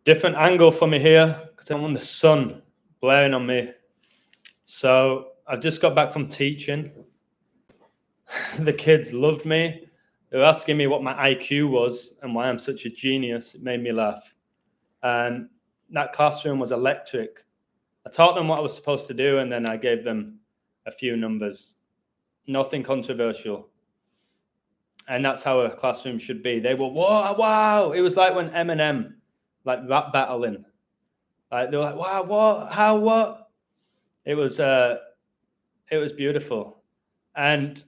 Different angle for me here because I'm on the sun blaring on me. So I've just got back from teaching. The kids loved me. They were asking me what my IQ was and why I'm such a genius. It made me laugh. And that classroom was electric. I taught them what I was supposed to do, and then I gave them a few numbers. Nothing controversial. And that's how a classroom should be. They were, wow. It was like when Eminem, like rap battling. Like they were like, wow, what? How, what? It was beautiful. And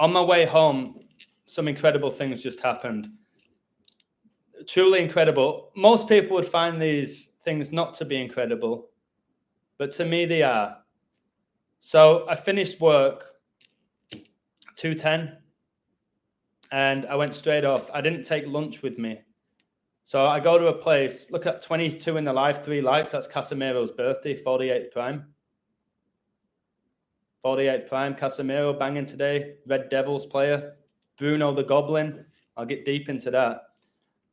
on my way home, some incredible things just happened. Truly incredible. Most people would find these things not to be incredible, but to me they are. So I finished work 2:10, and I went straight off. I didn't take lunch with me. So I go to a place, look at 22 in the live, 3 likes. That's Casemiro's birthday, 48th prime. 48th prime, Casemiro banging today. Red Devils player. Bruno the Goblin. I'll get deep into that.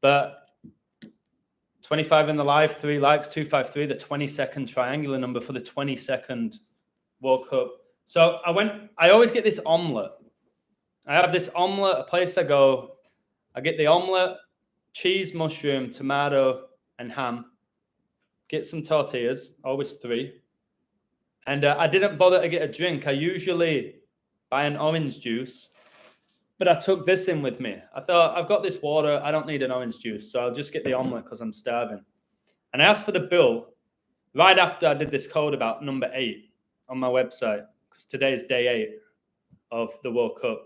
But 25 in the live, 3 likes, 253, the 20-second triangular number for the 22nd World Cup. So I always get this omelette. I have this omelette, a place I go. I get the omelette, cheese, mushroom, tomato, and ham. Get some tortillas, always 3. And I didn't bother to get a drink. I usually buy an orange juice, but I took this in with me. I thought, I've got this water. I don't need an orange juice, so I'll just get the omelette because I'm starving. And I asked for the bill right after I did this code about number 8 on my website, because today's day 8 of the World Cup.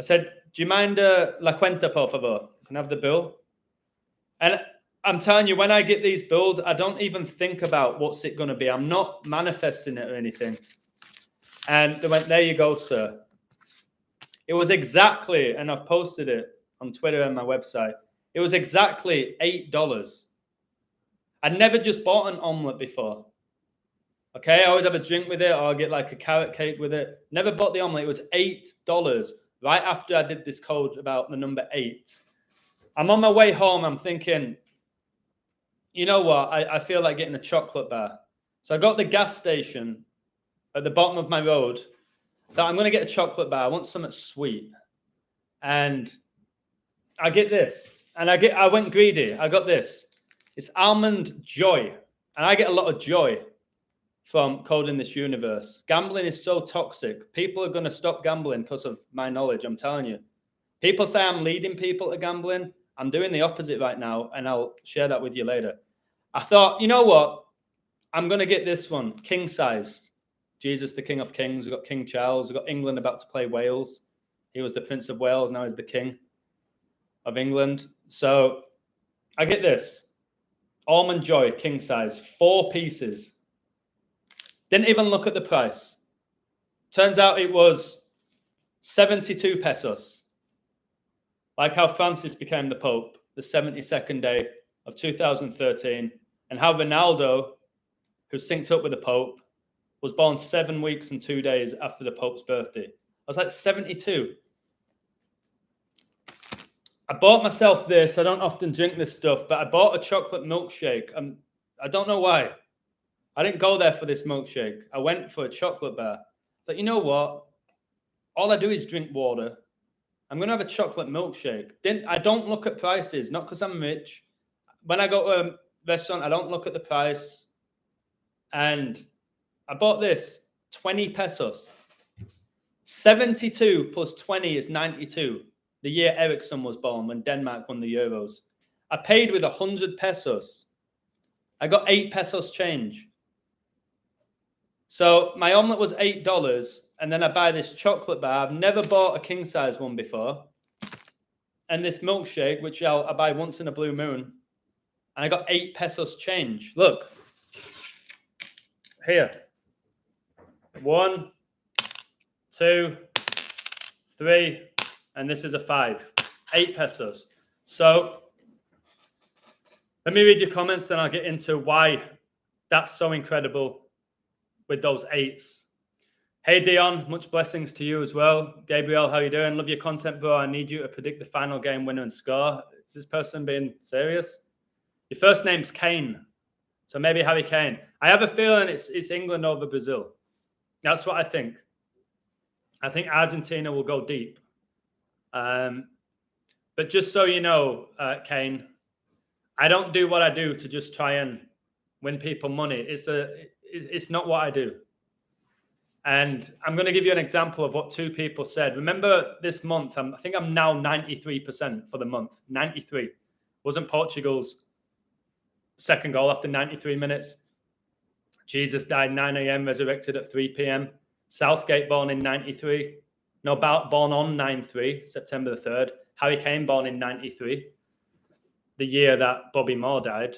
I said, do you mind la cuenta, por favor? Can I have the bill? And I'm telling you, when I get these bills, I don't even think about what's it going to be. I'm not manifesting it or anything. And they went, there you go, sir. It was exactly, and I've posted it on Twitter and my website, it was exactly $8. I'd never just bought an omelette before. Okay, I always have a drink with it, or I'll get like a carrot cake with it. Never bought the omelette. It was $8 right after I did this code about the number 8. I'm on my way home. I'm thinking, you know what? I feel like getting a chocolate bar. So I got the gas station at the bottom of my road. Thought I'm going to get a chocolate bar. I want something sweet. And I get this. And I went greedy. I got this. It's almond joy. And I get a lot of joy from coding this universe. Gambling is so toxic. People are going to stop gambling because of my knowledge, I'm telling you. People say I'm leading people to gambling. I'm doing the opposite right now, and I'll share that with you later. I thought, you know what? I'm going to get this one, king-sized. Jesus, the King of Kings. We've got King Charles. We've got England about to play Wales. He was the Prince of Wales. Now he's the King of England. So I get this. Almond Joy, king-size, 4 pieces. Didn't even look at the price. Turns out it was 72 pesos. Like how Francis became the Pope, the 72nd day of 2013, and how Ronaldo, who synced up with the Pope, was born 7 weeks and 2 days after the Pope's birthday. I was like, 72. I bought myself this. I don't often drink this stuff, but I bought a chocolate milkshake. I don't know why. I didn't go there for this milkshake. I went for a chocolate bar. But you know what? All I do is drink water. I'm going to have a chocolate milkshake. I don't look at prices, not because I'm rich. When I go to a restaurant, I don't look at the price. And I bought this, 20 pesos. 72 plus 20 is 92. The year Ericsson was born, when Denmark won the Euros. I paid with 100 pesos. I got 8 pesos change. So my omelette was $8. And then I buy this chocolate bar. I've never bought a king-size one before. And this milkshake, which I buy once in a blue moon. And I got 8 pesos change. Look. Here. 1, 2, 3. And this is a 5. 8 pesos. So let me read your comments, then I'll get into why that's so incredible with those 8s. Hey, Dion, much blessings to you as well. Gabriel, how you doing? Love your content, bro. I need you to predict the final game winner and score. Is this person being serious? Your first name's Kane. So maybe Harry Kane. I have a feeling it's England over Brazil. That's what I think. I think Argentina will go deep. But just so you know, Kane, I don't do what I do to just try and win people money. It's not what I do. And I'm going to give you an example of what two people said. Remember this month, I think I'm now 93% for the month. 93. Wasn't Portugal's second goal after 93 minutes? Jesus died 9 a.m., resurrected at 3 p.m. Southgate born in 93. No, born on 9/3, September the 3rd. Harry Kane born in 93, the year that Bobby Moore died.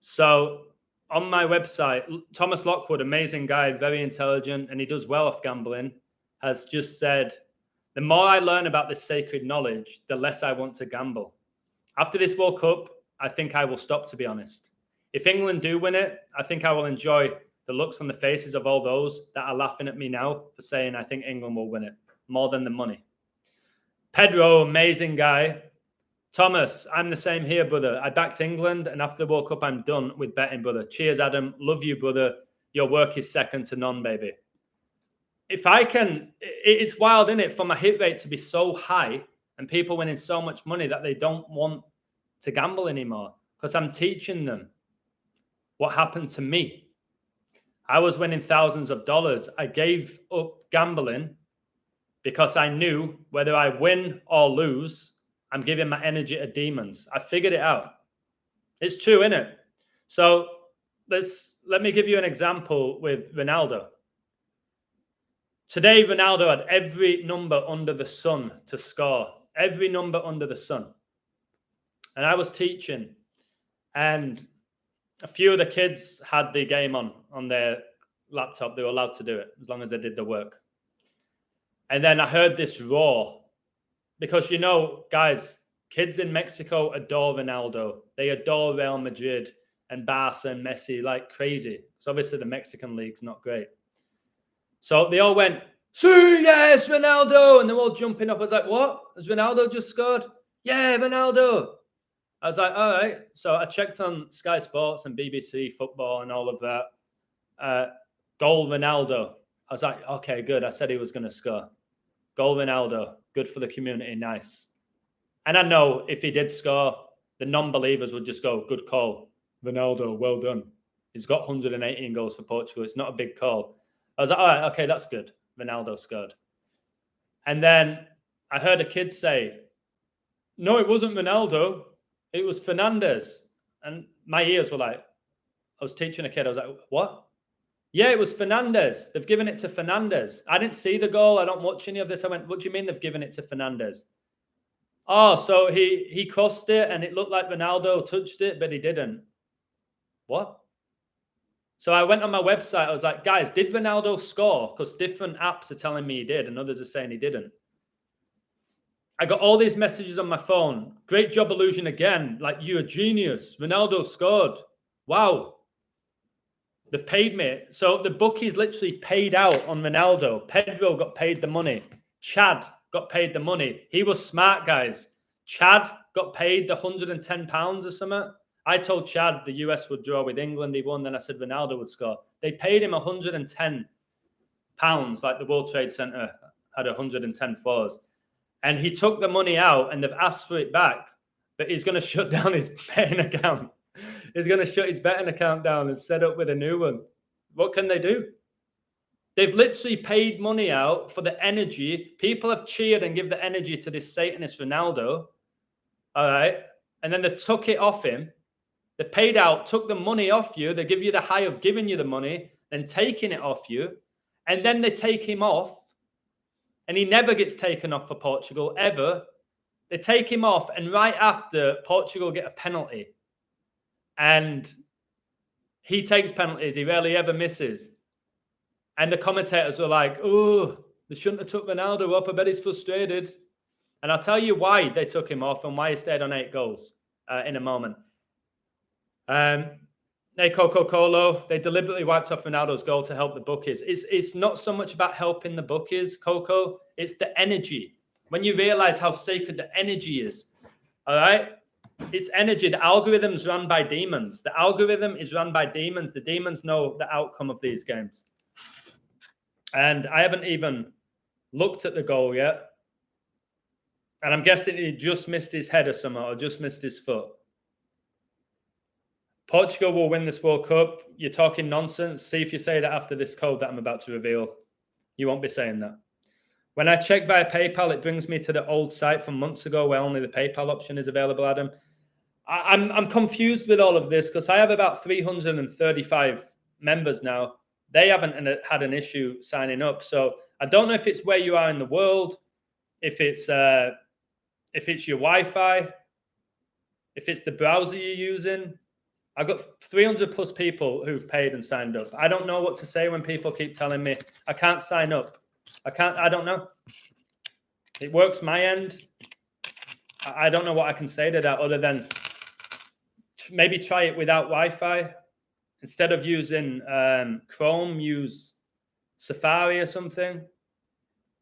So on my website, Thomas Lockwood, amazing guy, very intelligent, and he does well off gambling, has just said, the more I learn about this sacred knowledge, the less I want to gamble. After this World Cup, I think I will stop, to be honest. If England do win it, I think I will enjoy the looks on the faces of all those that are laughing at me now for saying I think England will win it, more than the money. Pedro, amazing guy. Thomas, I'm the same here, brother. I backed England, and after the World Cup, I'm done with betting, brother. Cheers, Adam. Love you, brother. Your work is second to none, baby. If I can, it's wild, isn't it, for my hit rate to be so high and people winning so much money that they don't want to gamble anymore because I'm teaching them what happened to me. I was winning thousands of dollars. I gave up gambling because I knew whether I win or lose, I'm giving my energy to demons. I figured it out. It's true, isn't it? So let me give you an example with Ronaldo. Today, Ronaldo had every number under the sun to score. Every number under the sun. And I was teaching, and a few of the kids had the game on their laptop. They were allowed to do it as long as they did the work. And then I heard this roar because, you know, guys, kids in Mexico adore Ronaldo. They adore Real Madrid and Barca and Messi like crazy. So obviously the Mexican league's not great. So they all went, "See, yes, Ronaldo." And they're all jumping up. I was like, what? Has Ronaldo just scored? Yeah, Ronaldo. I was like, all right. So I checked on Sky Sports and BBC Football and all of that. Goal Ronaldo. I was like, okay, good. I said he was going to score. Goal Ronaldo. Good for the community. Nice. And I know if he did score, the non-believers would just go, good call. Ronaldo, well done. He's got 118 goals for Portugal. It's not a big call. I was like, all right, okay, that's good. Ronaldo scored. And then I heard a kid say, no, it wasn't Ronaldo. It was Fernandez. And my ears were like, I was teaching a kid. I was like, what? Yeah, it was Fernandez. They've given it to Fernandez. I didn't see the goal. I don't watch any of this. I went, what do you mean they've given it to Fernandez? Oh, so he crossed it and it looked like Ronaldo touched it, but he didn't. What? So I went on my website. I was like, guys, did Ronaldo score? Because different apps are telling me he did and others are saying he didn't. I got all these messages on my phone. Great job, Illusion, again. Like, you're a genius. Ronaldo scored. Wow. They've paid me. So the bookies literally paid out on Ronaldo. Pedro got paid the money. Chad got paid the money. He was smart, guys. Chad got paid the £110 or something. I told Chad the US would draw with England. He won. Then I said Ronaldo would score. They paid him £110, like the World Trade Center had 110 floors. And he took the money out and they've asked for it back. But he's going to shut down his betting account. He's going to shut his betting account down and set up with a new one. What can they do? They've literally paid money out for the energy. People have cheered and give the energy to this Satanist Ronaldo. All right. And then they took it off him. They paid out, took the money off you. They give you the high of giving you the money and taking it off you. And then they take him off. And he never gets taken off for Portugal, ever. They take him off. And right after, Portugal get a penalty. And he takes penalties. He rarely ever misses. And the commentators were like, oh, they shouldn't have took Ronaldo off. I bet he's frustrated. And I'll tell you why they took him off and why he stayed on 8 goals in a moment. Hey, Coca-Cola, they deliberately wiped off Ronaldo's goal to help the bookies. It's not so much about helping the bookies, Coco. It's the energy. When you realize how sacred the energy is, all right? It's energy. The algorithm's run by demons. The algorithm is run by demons. The demons know the outcome of these games. And I haven't even looked at the goal yet. And I'm guessing he just missed his head or something, or just missed his foot. Portugal will win this World Cup. You're talking nonsense. See if you say that after this code that I'm about to reveal. You won't be saying that. When I check via PayPal, it brings me to the old site from months ago where only the PayPal option is available, Adam. I'm confused with all of this because I have about 335 members now. They haven't had an issue signing up. So I don't know if it's where you are in the world, if it's your Wi-Fi, if it's the browser you're using. I've got 300 plus people who've paid and signed up. I don't know what to say when people keep telling me I can't sign up. I don't know. It works my end. I don't know what I can say to that other than maybe try it without Wi-Fi. Instead of using Chrome, use Safari or something.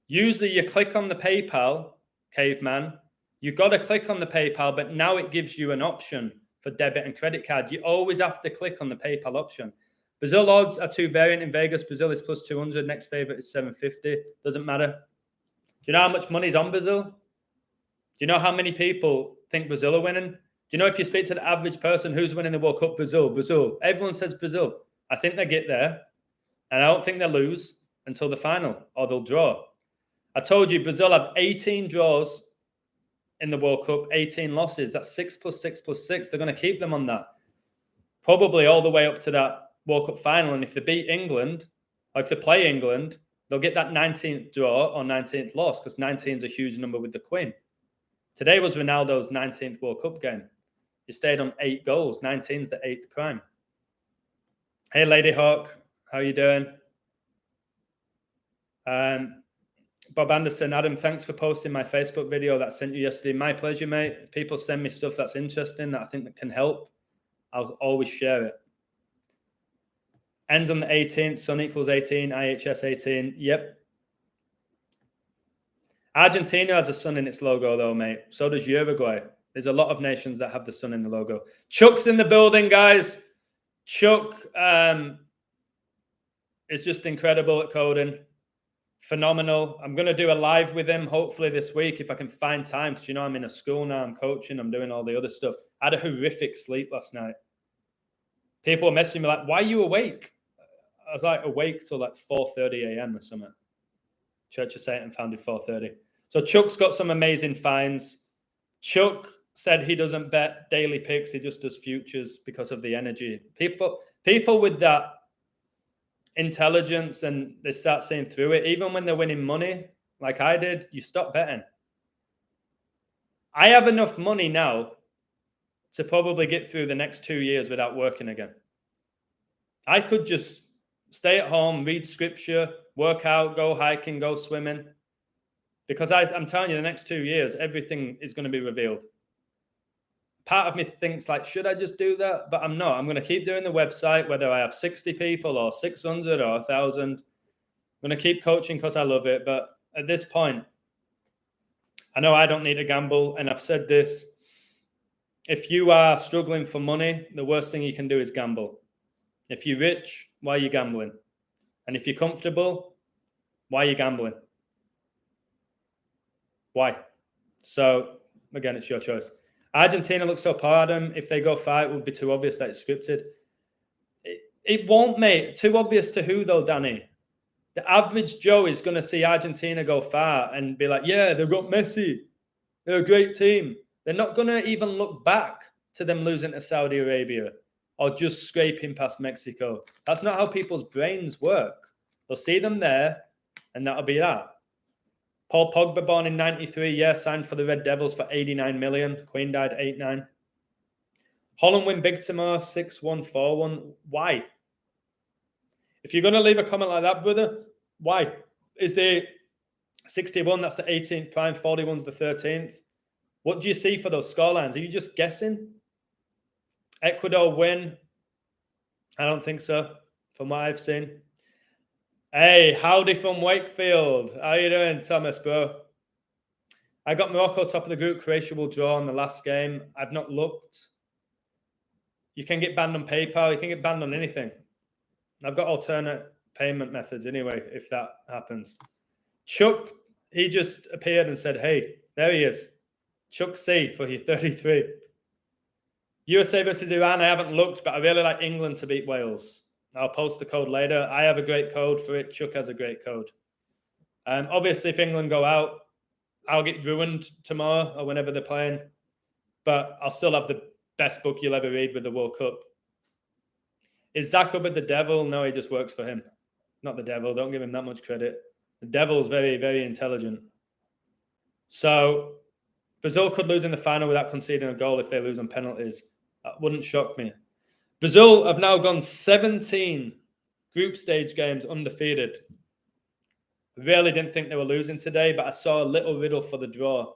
Usually you click on the PayPal, caveman. You've got to click on the PayPal, but now it gives you an option for debit and credit card. You always have to click on the PayPal option. Brazil odds are 2 variant in Vegas. Brazil is plus 200. Next favorite is 750. Doesn't matter. Do you know how much money's on Brazil? Do you know how many people think Brazil are winning? Do you know if you speak to the average person who's winning the World Cup, Brazil, everyone says Brazil. I think they get there, and I don't think they'll lose until the final, or they'll draw. I told you Brazil have 18 draws in the World Cup, 18 losses. That's 6 plus 6 plus 6. They're going to keep them on that. Probably all the way up to that World Cup final. And if they beat England, or if they play England, they'll get that 19th draw or 19th loss, because 19 is a huge number with the Queen. Today was Ronaldo's 19th World Cup game. He stayed on 8 goals. 19 is the 8th prime. Hey, Lady Hawk. How you doing? Bob Anderson, Adam, thanks for posting my Facebook video that I sent you yesterday. My pleasure, mate. If people send me stuff that's interesting that I think that can help, I'll always share it. Ends on the 18th. Sun equals 18. IHS 18. Yep. Argentina has a sun in its logo, though, mate. So does Uruguay. There's a lot of nations that have the sun in the logo. Chuck's in the building, guys. Chuck is just incredible at coding. Phenomenal. I'm going to do a live with him hopefully this week if I can find time, because, you know, I'm in a school now. I'm coaching. I'm doing all the other stuff. I had a horrific sleep last night. People were messaging me like, why are you awake? I was like awake till like 4:30 a.m. or something. Church of Satan founded 4:30. So Chuck's got some amazing finds. Chuck said he doesn't bet daily picks. He just does futures because of the energy. People with that intelligence, and they start seeing through it. Even when they're winning money, like I did, you stop betting. I have enough money now to probably get through the next 2 years without working again. I could just stay at home, read scripture, work out, go hiking, go swimming. Because I'm telling you, the next 2 years, everything is going to be revealed. Part of me thinks, like, should I just do that? But I'm not. I'm going to keep doing the website, whether I have 60 people or 600 or 1,000. I'm going to keep coaching because I love it. But at this point, I know I don't need to gamble. And I've said this. If you are struggling for money, the worst thing you can do is gamble. If you're rich, why are you gambling? And if you're comfortable, why are you gambling? Why? So, again, it's your choice. Argentina looks so poor, Adam. If they go far, it would be too obvious that it's scripted. It won't, mate. Too obvious to who, though, Danny? The average Joe is going to see Argentina go far and be like, yeah, they've got Messi. They're a great team. They're not going to even look back to them losing to Saudi Arabia or just scraping past Mexico. That's not how people's brains work. They'll see them there, and that'll be that. Paul Pogba, born in 93, signed for the Red Devils for 89 million. Queen died 8-9. Holland win big tomorrow, 6-1, 4-1. Why? If you're going to leave a comment like that, brother, why? Is the 61, that's the 18th prime, 41's the 13th. What do you see for those scorelines? Are you just guessing? Ecuador win? I don't think so, from what I've seen. Hey, howdy from Wakefield. How you doing, Thomas, bro? I got Morocco top of the group. Croatia will draw in the last game. I've not looked. You can get banned on PayPal. You can get banned on anything. I've got alternate payment methods anyway, if that happens. Chuck, he just appeared and said, hey, there he is. Chuck C for your 33. USA versus Iran, I haven't looked, but I really like England to beat Wales. I'll post the code later. I have a great code for it. Chuck has a great code. Obviously, if England go out, I'll get ruined tomorrow or whenever they're playing. But I'll still have the best book you'll ever read with the World Cup. Is Zach Hubbard the devil? No, he just works for him. Not the devil. Don't give him that much credit. The devil's very, very intelligent. So Brazil could lose in the final without conceding a goal if they lose on penalties. That wouldn't shock me. Brazil have now gone 17 group stage games undefeated. Really didn't think they were losing today, but I saw a little riddle for the draw.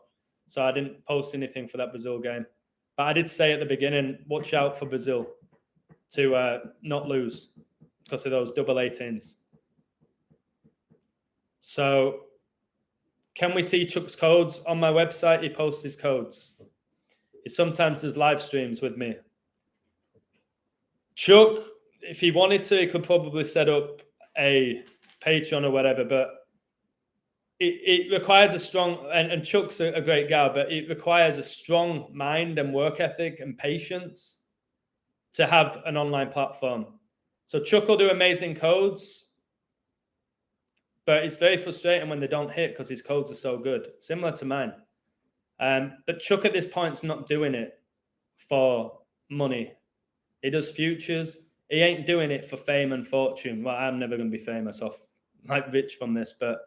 So I didn't post anything for that Brazil game. But I did say at the beginning, watch out for Brazil to not lose because of those double 18s. So can we see Chuck's codes on my website? He posts his codes. He sometimes does live streams with me. Chuck, if he wanted to, he could probably set up a Patreon or whatever, but it requires a strong, and Chuck's a great guy, but it requires a strong mind and work ethic and patience to have an online platform. So Chuck will do amazing codes, but it's very frustrating when they don't hit because his codes are so good, similar to mine. But Chuck at this point is not doing it for money. He does futures. He ain't doing it for fame and fortune. Well, I'm never going to be famous off like rich from this, but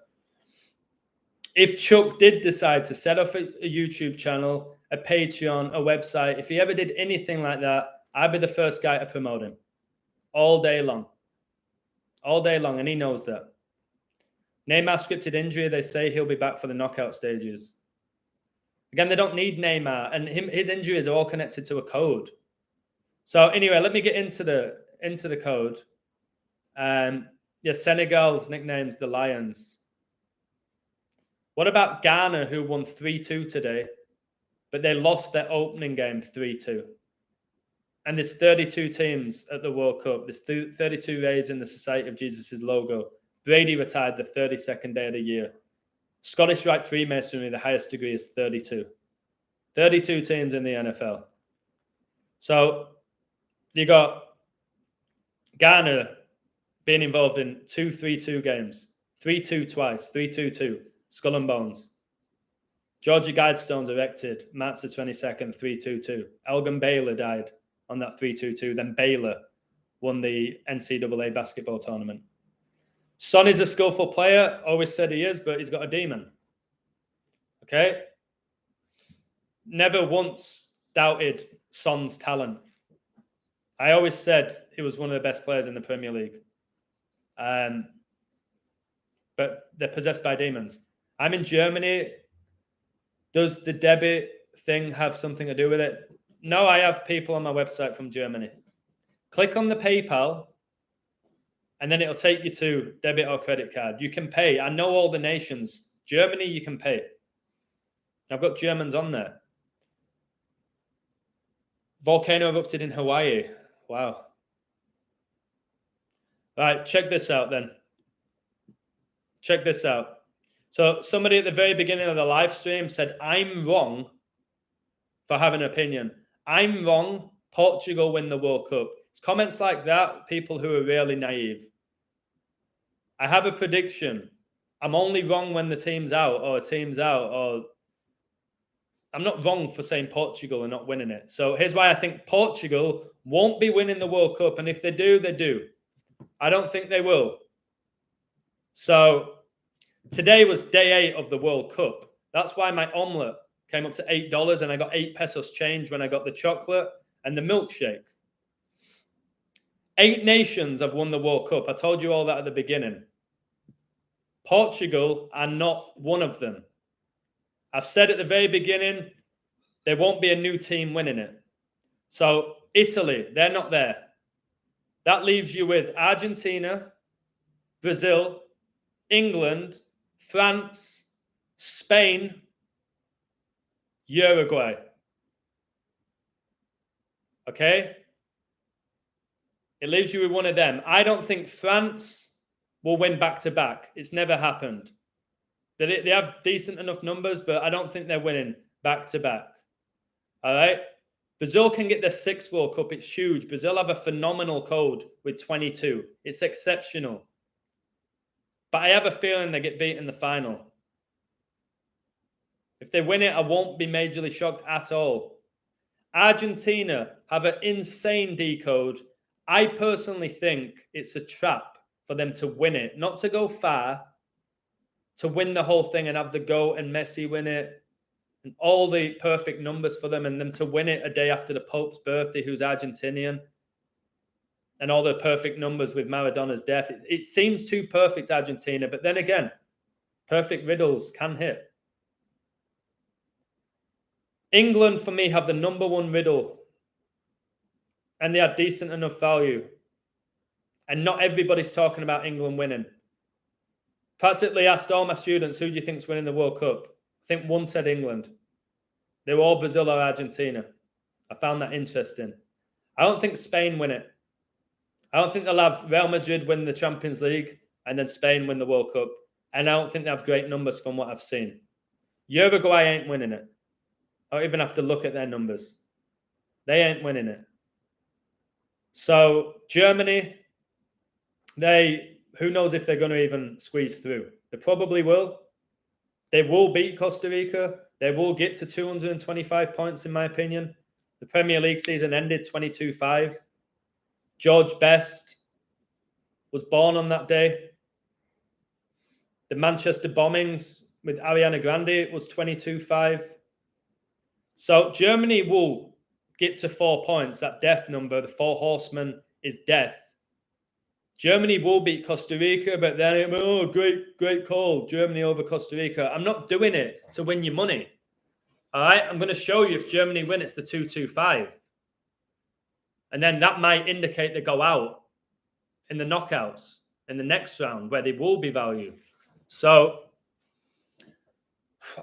if Chuck did decide to set up a YouTube channel, a Patreon, a website, if he ever did anything like that, I'd be the first guy to promote him all day long. All day long, and he knows that. Neymar scripted injury, they say he'll be back for the knockout stages. Again, they don't need Neymar, and his injuries are all connected to a code. So anyway, let me get into the code. Senegal's nickname's the Lions. What about Ghana, who won 3-2 today, but they lost their opening game 3-2? And there's 32 teams at the World Cup. There's 32 rays in the Society of Jesus' logo. Brady retired the 32nd day of the year. Scottish Rite Freemasonry, the highest degree, is 32. 32 teams in the NFL. So you got Ghana being involved in 2-3-2 games. 3-2 twice. 3-2-2. Skull and Bones. Georgia Guidestones erected March the 22nd, 3-2-2. Elgin Baylor died on that 3-2-2. Then Baylor won the NCAA basketball tournament. Son is a skillful player. Always said he is, but he's got a demon. Okay? Never once doubted Son's talent. I always said he was one of the best players in the Premier League. But they're possessed by demons. I'm in Germany. Does the debit thing have something to do with it? No, I have people on my website from Germany. Click on the PayPal, and then it'll take you to debit or credit card. You can pay. I know all the nations. Germany, you can pay. I've got Germans on there. Volcano erupted in Hawaii. Wow. All right, check this out then. Check this out. So somebody at the very beginning of the live stream said, I'm wrong for having an opinion. I'm wrong. Portugal win the World Cup. It's comments like that, people who are really naive. I have a prediction. I'm only wrong when the team's out or a team's out, or I'm not wrong for saying Portugal and not winning it. So here's why I think Portugal won't be winning the World Cup. And if they do, they do. I don't think they will. So today was day 8 of the World Cup. That's why my omelette came up to $8 and I got 8 pesos change when I got the chocolate and the milkshake. 8 nations have won the World Cup. I told you all that at the beginning. Portugal are not one of them. I've said at the very beginning, there won't be a new team winning it. So Italy, they're not there. That leaves you with Argentina, Brazil, England, France, Spain, Uruguay. Okay? It leaves you with one of them. I don't think France will win back-to-back. It's never happened. They have decent enough numbers, but I don't think they're winning back-to-back. All right? Brazil can get their 6th World Cup. It's huge. Brazil have a phenomenal code with 22. It's exceptional. But I have a feeling they get beat in the final. If they win it, I won't be majorly shocked at all. Argentina have an insane decode. I personally think it's a trap for them to win it, not to go far, to win the whole thing and have the GOAT and Messi win it, and all the perfect numbers for them, and them to win it a day after the Pope's birthday, who's Argentinian, and all the perfect numbers with Maradona's death. It seems too perfect, Argentina, but then again, perfect riddles can hit. England, for me, have the number one riddle, and they are decent enough value. And not everybody's talking about England winning. Practically asked all my students, who do you think's winning the World Cup? I think one said England. They were all Brazil or Argentina. I found that interesting. I don't think Spain win it. I don't think they'll have Real Madrid win the Champions League and then Spain win the World Cup. And I don't think they have great numbers from what I've seen. Uruguay ain't winning it. I don't even have to look at their numbers. They ain't winning it. So Germany, who knows if they're going to even squeeze through. They probably will. They will beat Costa Rica. They will get to 225 points, in my opinion. The Premier League season ended 22-5. George Best was born on that day. The Manchester bombings with Ariana Grande was 22-5. So Germany will get to 4 points. That death number, the 4 horsemen, is death. Germany will beat Costa Rica, but then, great call, Germany over Costa Rica. I'm not doing it to win your money. All right? I'm going to show you if Germany win, it's the 2-2-5. And then that might indicate they go out in the knockouts in the next round where they will be value. So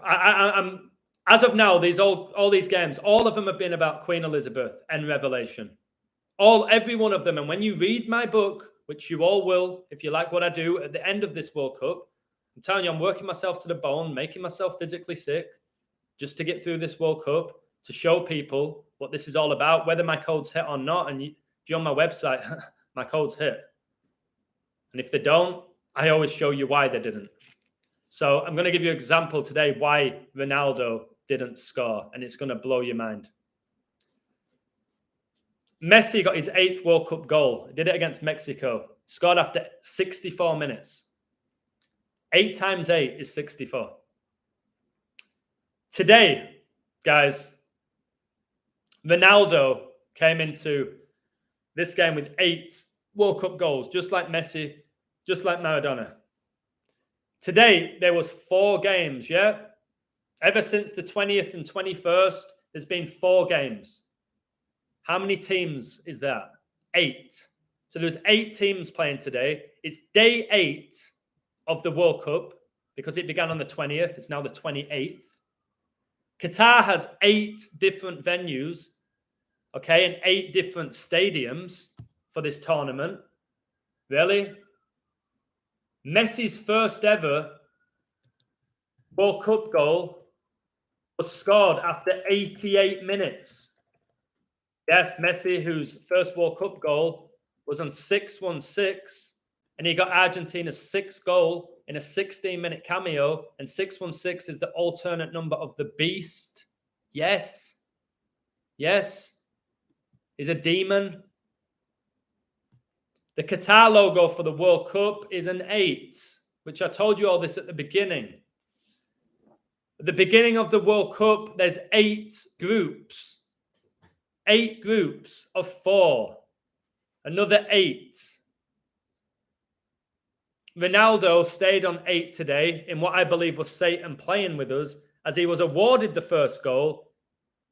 I'm as of now, all these games, all of them have been about Queen Elizabeth and Revelation. Every one of them. And when you read my book, which you all will, if you like what I do, at the end of this World Cup, I'm telling you, I'm working myself to the bone, making myself physically sick just to get through this World Cup, to show people what this is all about, whether my codes hit or not. And if you're on my website, my codes hit. And if they don't, I always show you why they didn't. So I'm going to give you an example today why Ronaldo didn't score, and it's going to blow your mind. Messi got his 8th World Cup goal. He did it against Mexico. Scored after 64 minutes. 8 times 8 is 64. Today, guys, Ronaldo came into this game with 8 World Cup goals, just like Messi, just like Maradona. Today, there was 4 games, yeah? Ever since the 20th and 21st, there's been 4 games. How many teams is that? 8. So there's 8 teams playing today. It's day 8 of the World Cup because it began on the 20th. It's now the 28th. Qatar has 8 different venues, okay, and 8 different stadiums for this tournament. Really? Messi's first ever World Cup goal was scored after 88 minutes. Yes, Messi, whose first World Cup goal was on 6-1-6, and he got Argentina's 6th goal in a 16-minute cameo, and 616 is the alternate number of the beast. Yes. Yes. He's a demon. The Qatar logo for the World Cup is an 8, which I told you all this at the beginning. At the beginning of the World Cup, there's 8 groups. 8 groups of 4. Another 8. Ronaldo stayed on 8 today in what I believe was Satan playing with us, as he was awarded the first goal,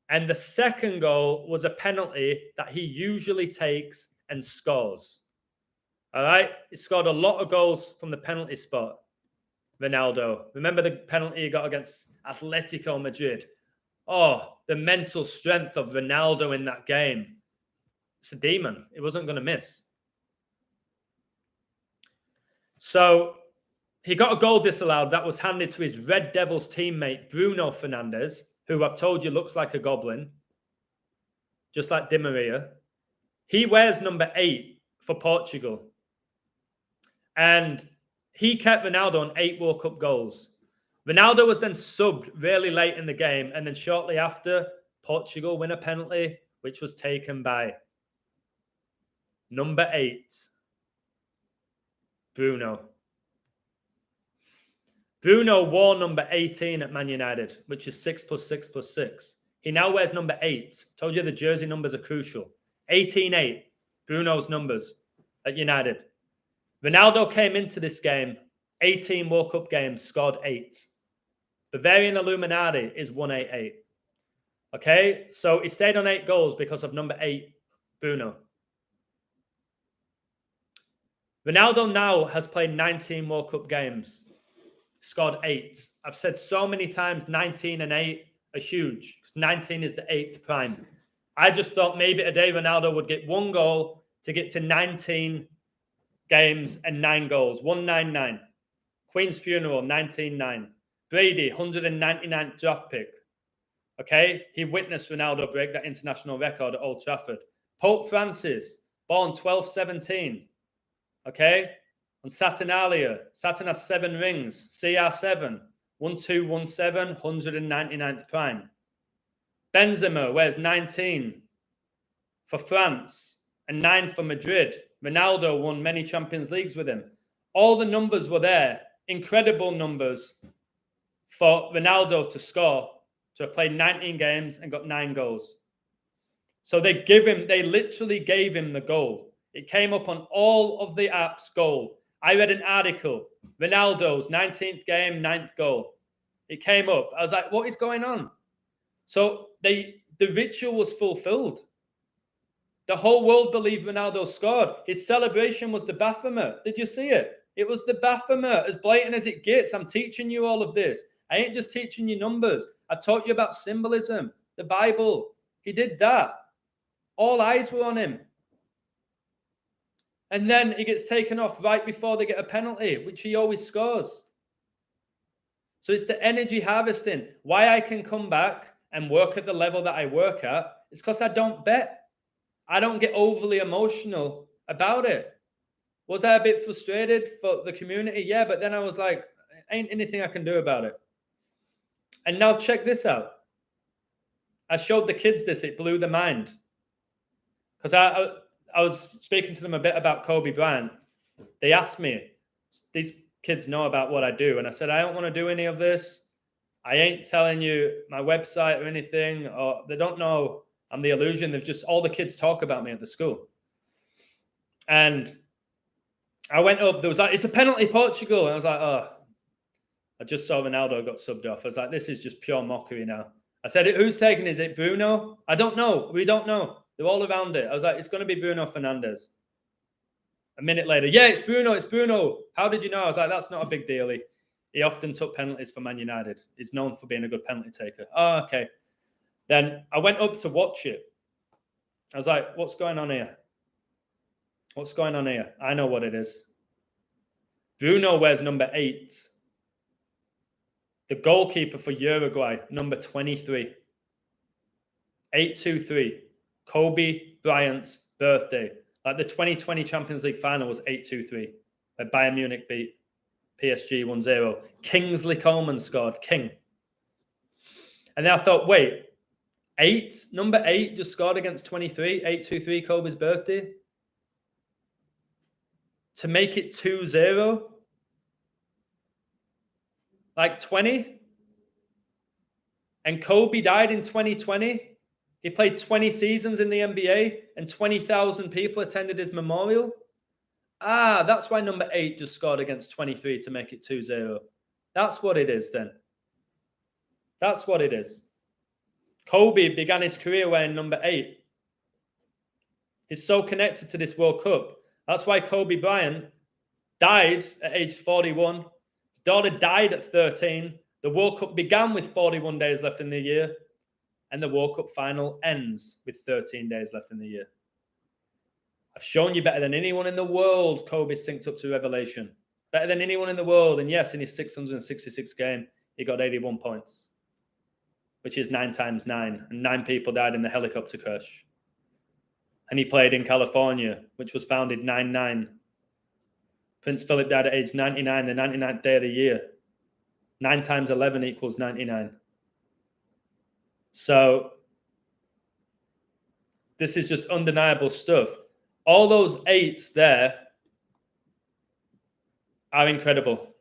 and the second goal was a penalty that he usually takes and scores. All right? He scored a lot of goals from the penalty spot, Ronaldo. Remember the penalty he got against Atletico Madrid? Oh, the mental strength of Ronaldo in that game. It's a demon. It wasn't going to miss. So he got a goal disallowed that was handed to his Red Devils teammate, Bruno Fernandes, who I've told you looks like a goblin, just like Di Maria. He wears number 8 for Portugal. And he kept Ronaldo on 8 World Cup goals. Ronaldo was then subbed really late in the game. And then shortly after, Portugal win a penalty, which was taken by number 8, Bruno. Bruno wore number 18 at Man United, which is 6 + 6 + 6. He now wears number 8. Told you the jersey numbers are crucial. 18-8, Bruno's numbers at United. Ronaldo came into this game, 18 World Cup games, scored 8. Bavarian Illuminati is 188. Okay, so he stayed on 8 goals because of number 8, Bruno. Ronaldo now has played 19 World Cup games, scored 8. I've said so many times 19 and 8 are huge because 19 is the 8th prime. I just thought maybe today Ronaldo would get 1 goal to get to 19 games and 9 goals. 199. Queen's Funeral, 19-9. Brady, 199th draft pick. Okay, he witnessed Ronaldo break that international record at Old Trafford. Pope Francis, born 1217. Okay, on Saturnalia. Saturn has 7 rings. CR7, 1217, 199th prime. Benzema wears 19 for France and 9 for Madrid. Ronaldo won many Champions Leagues with him. All the numbers were there. Incredible numbers for Ronaldo to score, to have played 19 games and got 9 goals. So they literally gave him the goal. It came up on all of the apps, goal. I read an article, Ronaldo's 19th game, 9th goal. It came up. I was like, what is going on? So the ritual was fulfilled. The whole world believed Ronaldo scored. His celebration was the Baphomet. Did you see it? It was the Baphomet, as blatant as it gets. I'm teaching you all of this. I ain't just teaching you numbers. I've taught you about symbolism, the Bible. He did that. All eyes were on him. And then he gets taken off right before they get a penalty, which he always scores. So it's the energy harvesting. Why I can come back and work at the level that I work at is because I don't bet. I don't get overly emotional about it. Was I a bit frustrated for the community? Yeah, but then I was like, ain't anything I can do about it. And now check this out. I showed the kids this. It blew their mind. Because I was speaking to them a bit about Kobe Bryant. They asked me, these kids know about what I do. And I said, I don't want to do any of this. I ain't telling you my website or anything. Or they don't know I'm the illusion. They've just, all the kids talk about me at the school. And I went up, there was like, it's a penalty, Portugal. And I was like, oh, I just saw Ronaldo got subbed off. I was like, this is just pure mockery now. I said, who's taking it? Is it Bruno? I don't know. We don't know. They're all around it. I was like, it's going to be Bruno Fernandes. A minute later, yeah, it's Bruno, it's Bruno. How did you know? I was like, that's not a big deal. He often took penalties for Man United. He's known for being a good penalty taker. Oh, okay. Then I went up to watch it. I was like, what's going on here? What's going on here? I know what it is. Bruno wears number 8. The goalkeeper for Uruguay, number 23. 823. Kobe Bryant's birthday. Like the 2020 Champions League final was 823. Like Bayern Munich beat PSG 1-0. Kingsley Coman scored. King. And then I thought, wait, number 8 just scored against 23. 823, Kobe's birthday. To make it 2-0. Like 20. And Kobe died in 2020. He played 20 seasons in the NBA and 20,000 people attended his memorial. That's why number 8 just scored against 23 to make it 2-0. That's what it is then. That's what it is. Kobe began his career wearing number 8. He's so connected to this World Cup. That's why Kobe Bryant died at age 41. His daughter died at 13. The World Cup began with 41 days left in the year. and the World Cup final ends with 13 days left in the year. I've shown you better than anyone in the world, Kobe synced up to Revelation. Better than anyone in the world. And yes, in his 666 game, he got 81 points, which is 9 times 9. And 9 people died in the helicopter crash. And he played in California, which was founded 9/9. Prince Philip died at age 99, the 99th day of the year. 9 times 11 equals 99. So this is just undeniable stuff. All those 8s there are incredible.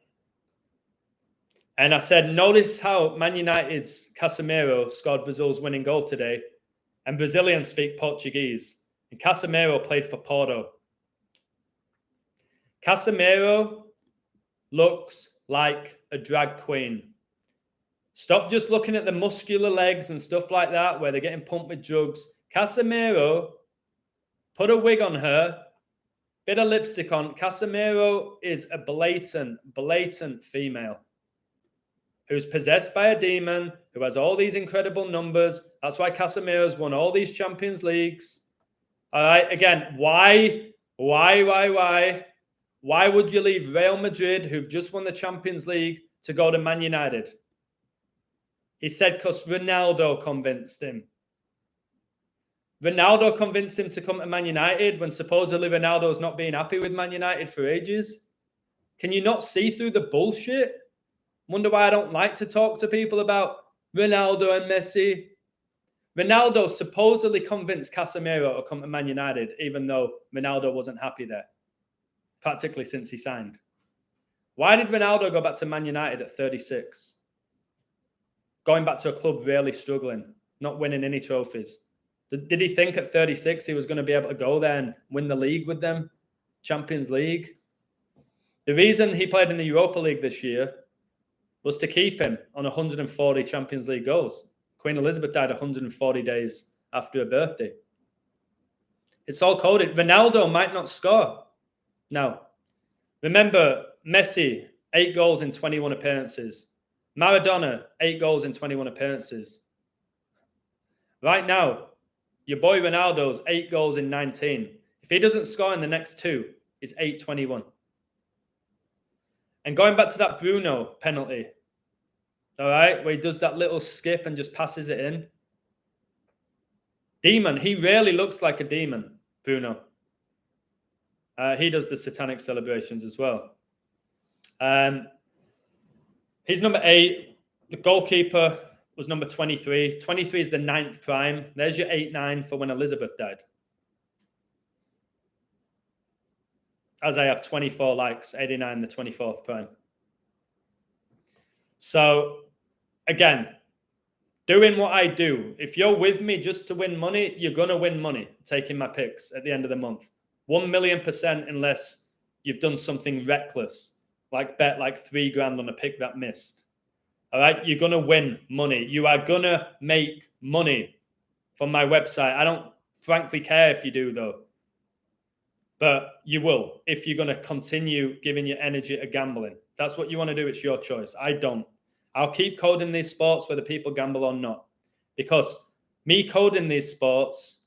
And I said, notice how Man United's Casemiro scored Brazil's winning goal today. And Brazilians speak Portuguese. And Casemiro played for Porto. Casemiro looks like a drag queen. Stop just looking at the muscular legs and stuff like that where they're getting pumped with drugs. Casemiro, put a wig on her, bit of lipstick on. Casemiro is a blatant female who's possessed by a demon, who has all these incredible numbers. That's why Casemiro's won all these Champions Leagues. All right, again, why would you leave Real Madrid, who've just won the Champions League, to go to Man United? He said because Ronaldo convinced him. Ronaldo convinced him to come to Man United when supposedly Ronaldo's not being happy with Man United for ages. Can you not see through the bullshit? Wonder why I don't like to talk to people about Ronaldo and Messi. Ronaldo supposedly convinced Casemiro to come to Man United, even though Ronaldo wasn't happy there, practically since he signed. Why did Ronaldo go back to Man United at 36? Going back to a club really struggling, not winning any trophies. Did he think at 36 he was going to be able to go there and win the league with them? Champions League? The reason he played in the Europa League this year was to keep him on 140 Champions League goals. Queen Elizabeth died 140 days after her birthday. It's all coded. Ronaldo might not score. Now, remember, Messi, 8 goals in 21 appearances. Maradona, 8 goals in 21 appearances. Right now, your boy Ronaldo's 8 goals in 19. If he doesn't score in the next 2, it's 8-21. And going back to that Bruno penalty, all right, where he does that little skip and just passes it in. Demon, he rarely looks like a demon, Bruno. He does the satanic celebrations as well. He's number 8. The goalkeeper was number 23. 23 is the 9th prime. There's your 8-9 for when Elizabeth died. As I have 24 likes, 89, the 24th prime. So, again, doing what I do. If you're with me just to win money, you're going to win money taking my picks at the end of the month. 1,000,000% unless you've done something reckless, like bet like $3,000 on a pick that missed. All right, you're going to win money. You are going to make money from my website. I don't frankly care if you do, though. But you will if you're going to continue giving your energy to gambling. If that's what you want to do, it's your choice. I don't. I'll keep coding these sports whether people gamble or not. Because me coding these sports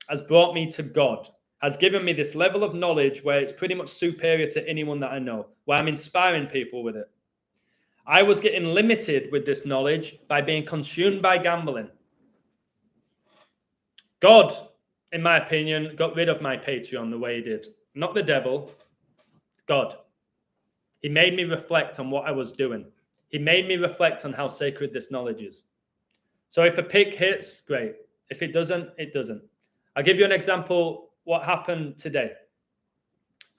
has brought me to God, has given me this level of knowledge where it's pretty much superior to anyone that I know, where I'm inspiring people with it. I was getting limited with this knowledge by being consumed by gambling. God, in my opinion, got rid of my Patreon the way he did. Not the devil, God. He made me reflect on what I was doing. He made me reflect on how sacred this knowledge is. So if a pick hits, great. If it doesn't, it doesn't. I'll give you an example what happened today.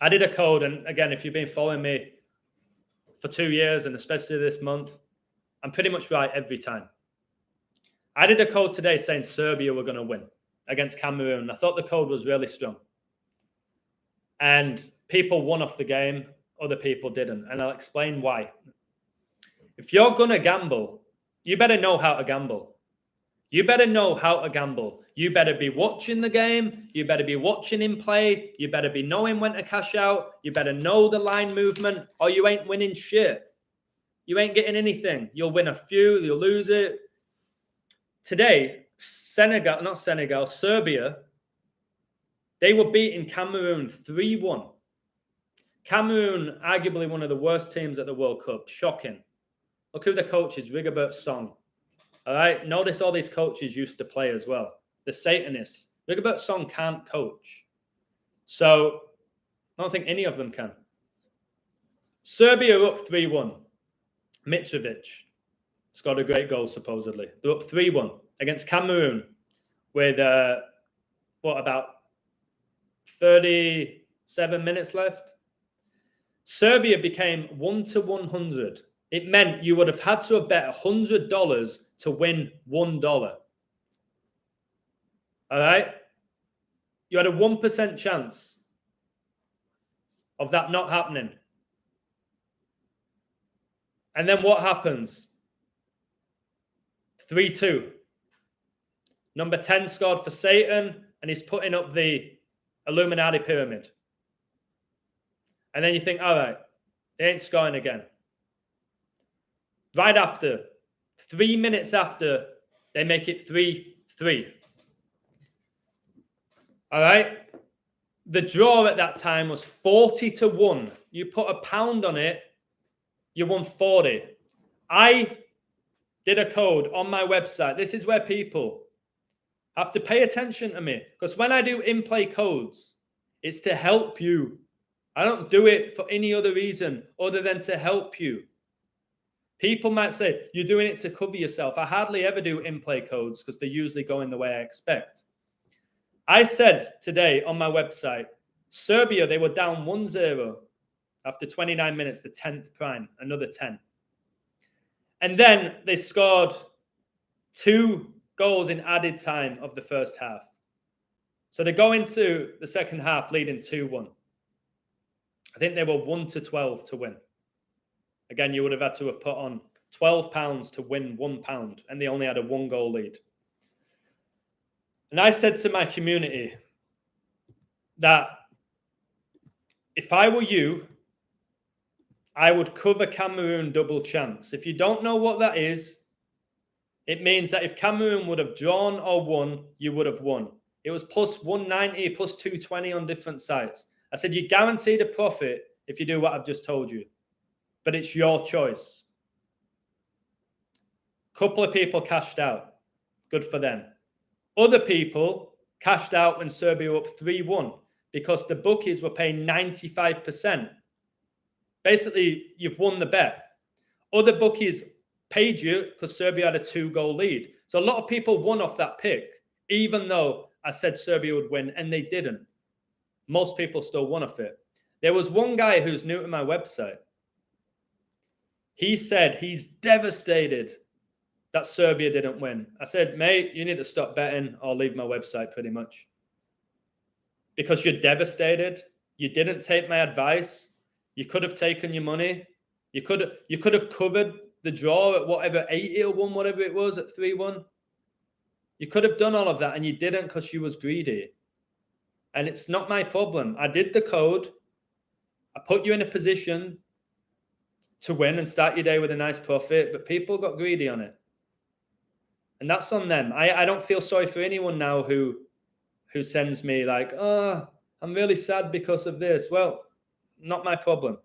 I did a code, and again, if you've been following me for 2 years, and especially this month, I'm pretty much right every time. I did a code today saying Serbia were going to win against Cameroon. I thought the code was really strong. And people won off the game, other people didn't. And I'll explain why. If you're going to gamble, you better know how to gamble. You better know how to gamble. You better be watching the game. You better be watching him play. You better be knowing when to cash out. You better know the line movement, or you ain't winning shit. You ain't getting anything. You'll win a few, you'll lose it. today, Serbia, they were beating Cameroon 3-1. Cameroon, arguably one of the worst teams at the World Cup. Shocking. Look who the coach is, Rigobert Song. All right? Notice all these coaches used to play as well. The Satanists. Rigobert Song can't coach. So, I don't think any of them can. Serbia are up 3-1. Mitrovic scored a great goal, supposedly. They're up 3-1 against Cameroon with, about 37 minutes left. Serbia became 1-100. It meant you would have had to have bet $100 to win $1. All right? You had a 1% chance of that not happening. And then what happens? 3-2. Number 10 scored for Satan, and he's putting up the Illuminati pyramid. And then you think, all right, they ain't scoring again. Right after, 3 minutes after, they make it 3-3. All right? The draw at that time was 40-1. You put £1 on it, you won 40. I did a code on my website. This is where people have to pay attention to me. Because when I do in-play codes, it's to help you. I don't do it for any other reason other than to help you. People might say, you're doing it to cover yourself. I hardly ever do in-play codes because they usually go in the way I expect. I said today on my website, Serbia, they were down 1-0 after 29 minutes, the 10th prime, another 10. And then they scored 2 goals in added time of the first half. So they go into the second half leading 2-1. I think they were 1-12 to win. Again, you would have had to have put on £12 to win £1, and they only had a 1-goal lead. And I said to my community that if I were you, I would cover Cameroon double chance. If you don't know what that is, it means that if Cameroon would have drawn or won, you would have won. It was plus 190, plus 220 on different sites. I said, you're guaranteed a profit if you do what I've just told you. But it's your choice. A couple of people cashed out. Good for them. Other people cashed out when Serbia were up 3-1 because the bookies were paying 95%. Basically, you've won the bet. Other bookies paid you because Serbia had a 2-goal lead. So a lot of people won off that pick, even though I said Serbia would win, and they didn't. Most people still won off it. There was one guy who's new to my website. He said he's devastated that Serbia didn't win. I said, mate, you need to stop betting or leave my website pretty much. Because you're devastated. You didn't take my advice. You could have taken your money. You could have covered the draw at whatever, 80-1, whatever it was, at 3-1. You could have done all of that, and you didn't because you was greedy. And it's not my problem. I did the code. I put you in a position to win and start your day with a nice profit, but people got greedy on it. And that's on them. I don't feel sorry for anyone now who sends me like, oh, I'm really sad because of this. Well, not my problem.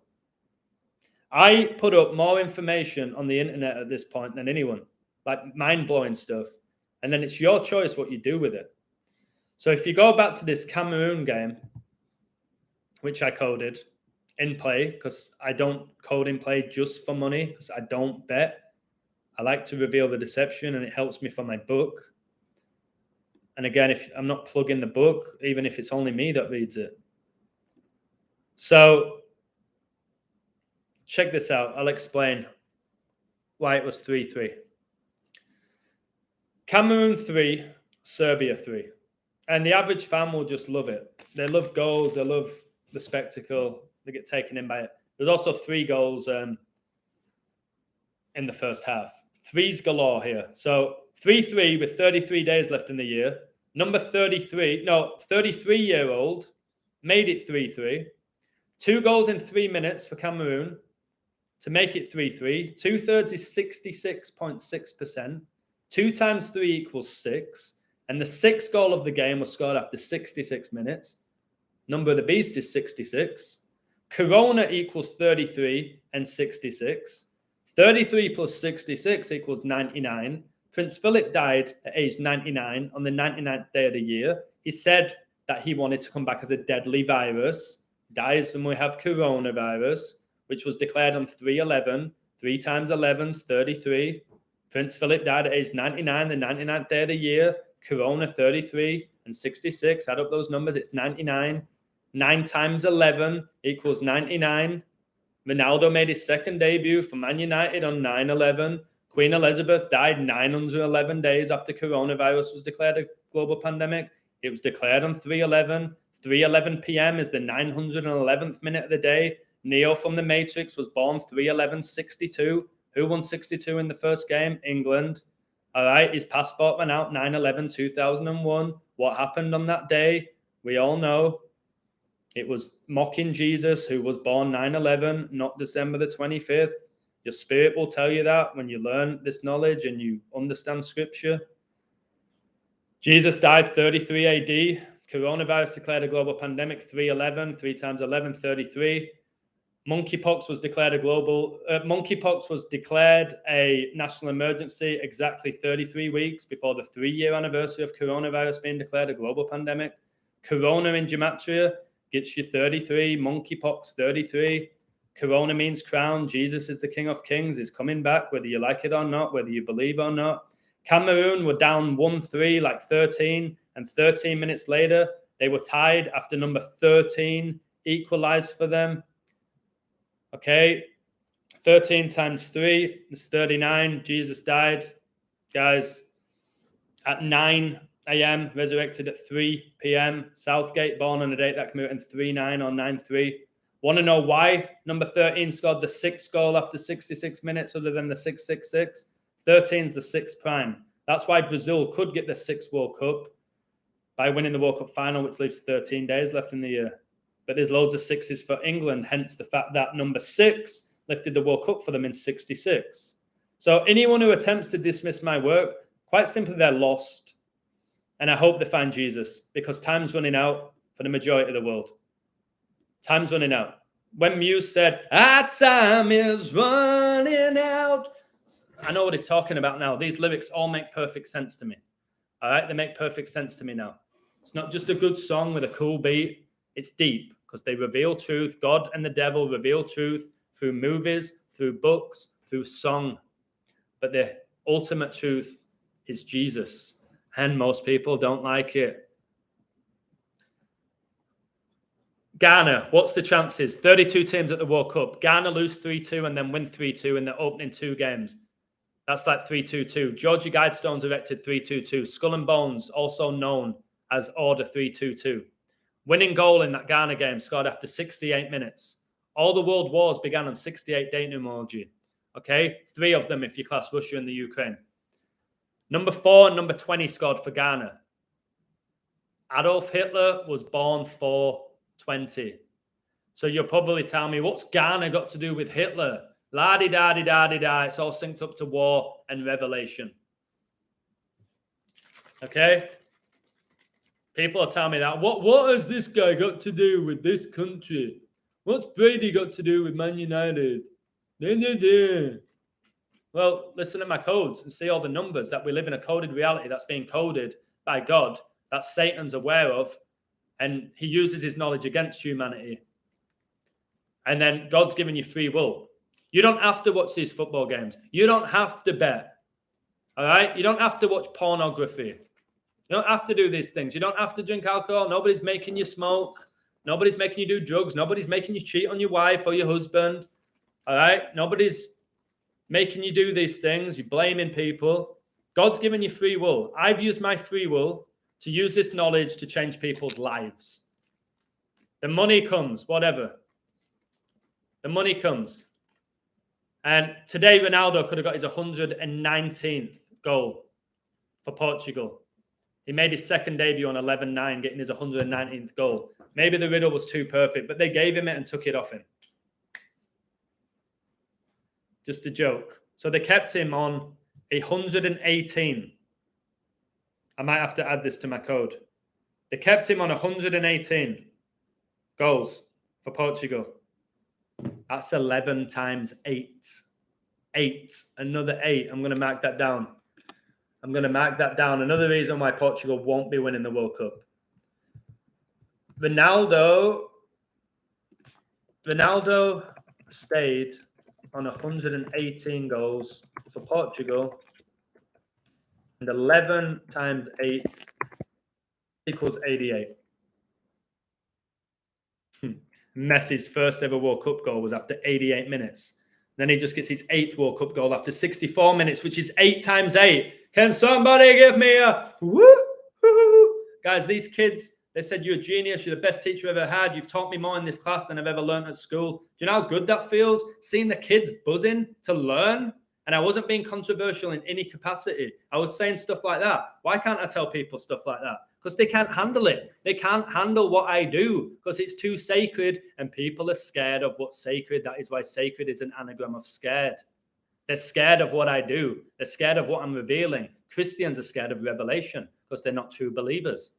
I put up more information on the internet at this point than anyone, like mind-blowing stuff. And then it's your choice what you do with it. So if you go back to this Cameroon game, which I coded in play, because I don't code in play just for money, because I don't bet. I like to reveal the deception, and it helps me for my book. And again, if I'm not plugging the book, even if it's only me that reads it. So check this out. I'll explain why it was 3-3. Cameroon 3, Serbia 3. And the average fan will just love it. They love goals. They love the spectacle. They get taken in by it. There's also 3 goals in the first half. 3s galore here. So 3-3 with 33 days left in the year. Number 33-year-old made it 3-3. 2 goals in 3 minutes for Cameroon to make it 3-3. 2/3 is 66.6%. 2 times 3 equals 6. And the sixth goal of the game was scored after 66 minutes. Number of the beast is 66. Corona equals 33 and 66. 33 plus 66 equals 99. Prince Philip died at age 99 on the 99th day of the year. He said that he wanted to come back as a deadly virus. Dies when we have coronavirus, which was declared on 3/11. 3 times 11 is 33. Prince Philip died at age 99, the 99th day of the year. Corona 33 and 66. Add up those numbers, it's 99. 9 times 11 equals 99. Ronaldo made his second debut for Man United on 9/11. Queen Elizabeth died 911 days after coronavirus was declared a global pandemic. It was declared on 3/11. 3:11 p.m. is the 911th minute of the day. Neo from the Matrix was born 3/11/62. Who won 62 in the first game? England. All right, his passport went out 9/11/2001. What happened on that day? We all know. It was mocking Jesus, who was born 9/11, not December the 25th. Your spirit will tell you that when you learn this knowledge and you understand scripture. Jesus died 33 AD. Coronavirus declared a global pandemic 3/11. 3 times 11, 33. Monkeypox was declared a national emergency exactly 33 weeks before the 3-year anniversary of coronavirus being declared a global pandemic. Corona in gematria gets you 33. Monkeypox 33. Corona means crown. Jesus is the King of Kings. He's coming back, whether you like it or not, whether you believe or not. Cameroon were down 1-3, like 13, and 13 minutes later, they were tied after number 13 equalized for them. Okay, 13 times 3 is 39. Jesus died, guys, at 9 a.m., resurrected at 3 p.m. Southgate, born on a date that can be written 3-9 or 9-3. Want to know why number 13 scored the 6th goal after 66 minutes other than the 666? 13 is the 6th prime. That's why Brazil could get the 6th World Cup by winning the World Cup final, which leaves 13 days left in the year. But there's loads of 6s for England, hence the fact that number 6 lifted the World Cup for them in 66. So anyone who attempts to dismiss my work, quite simply, they're lost. And I hope they find Jesus, because time's running out for the majority of the world. Time's running out. When Muse said, "Our time is running out," I know what he's talking about now. These lyrics all make perfect sense to me. All right? They make perfect sense to me now. It's not just a good song with a cool beat. It's deep because they reveal truth. God and the devil reveal truth through movies, through books, through song. But the ultimate truth is Jesus. And most people don't like it. Ghana, what's the chances? 32 teams at the World Cup. Ghana lose 3-2 and then win 3-2 in the opening 2 games. That's like 3-2-2. Georgia Guidestones erected 3-2-2. Skull and Bones, also known as Order 3-2-2. Winning goal in that Ghana game scored after 68 minutes. All the world wars began on 68 day numerology. Okay? 3 of them if you class Russia and the Ukraine. Number 4 and number 20 scored for Ghana. Adolf Hitler was born 4/20. So you'll probably tell me, what's Ghana got to do with Hitler? La-di-da-di-da-di-da. It's all synced up to war and revelation. Okay? People are telling me that. What has this guy got to do with this country? What's Brady got to do with Man United? Well, listen to my codes and see all the numbers that we live in a coded reality that's being coded by God, that Satan's aware of, and he uses his knowledge against humanity. And then God's given you free will. You don't have to watch these football games. You don't have to bet. All right? You don't have to watch pornography. You don't have to do these things. You don't have to drink alcohol. Nobody's making you smoke. Nobody's making you do drugs. Nobody's making you cheat on your wife or your husband. All right? Nobody's making you do these things. You're blaming people. God's given you free will. I've used my free will to use this knowledge to change people's lives. The money comes, whatever. The money comes. And today, Ronaldo could have got his 119th goal for Portugal. He made his second debut on 11-9, getting his 119th goal. Maybe the riddle was too perfect, but they gave him it and took it off him. Just a joke. So they kept him on 118. I might have to add this to my code. They kept him on 118 goals for Portugal. That's 11 times 8. 8. Another 8. I'm going to mark that down. Another reason why Portugal won't be winning the World Cup. Ronaldo stayed on 118 goals for Portugal. And 11 times 8 equals 88. Messi's first ever World Cup goal was after 88 minutes. Then he just gets his 8th World Cup goal after 64 minutes, which is 8 times 8. Can somebody give me a woo? Guys, these kids, they said, you're a genius. You're the best teacher I've ever had. You've taught me more in this class than I've ever learned at school. Do you know how good that feels? Seeing the kids buzzing to learn. And I wasn't being controversial in any capacity. I was saying stuff like that. Why can't I tell people stuff like that? Because they can't handle it. They can't handle what I do because it's too sacred and people are scared of what's sacred. That is why sacred is an anagram of scared. They're scared of what I do. They're scared of what I'm revealing. Christians are scared of revelation because they're not true believers.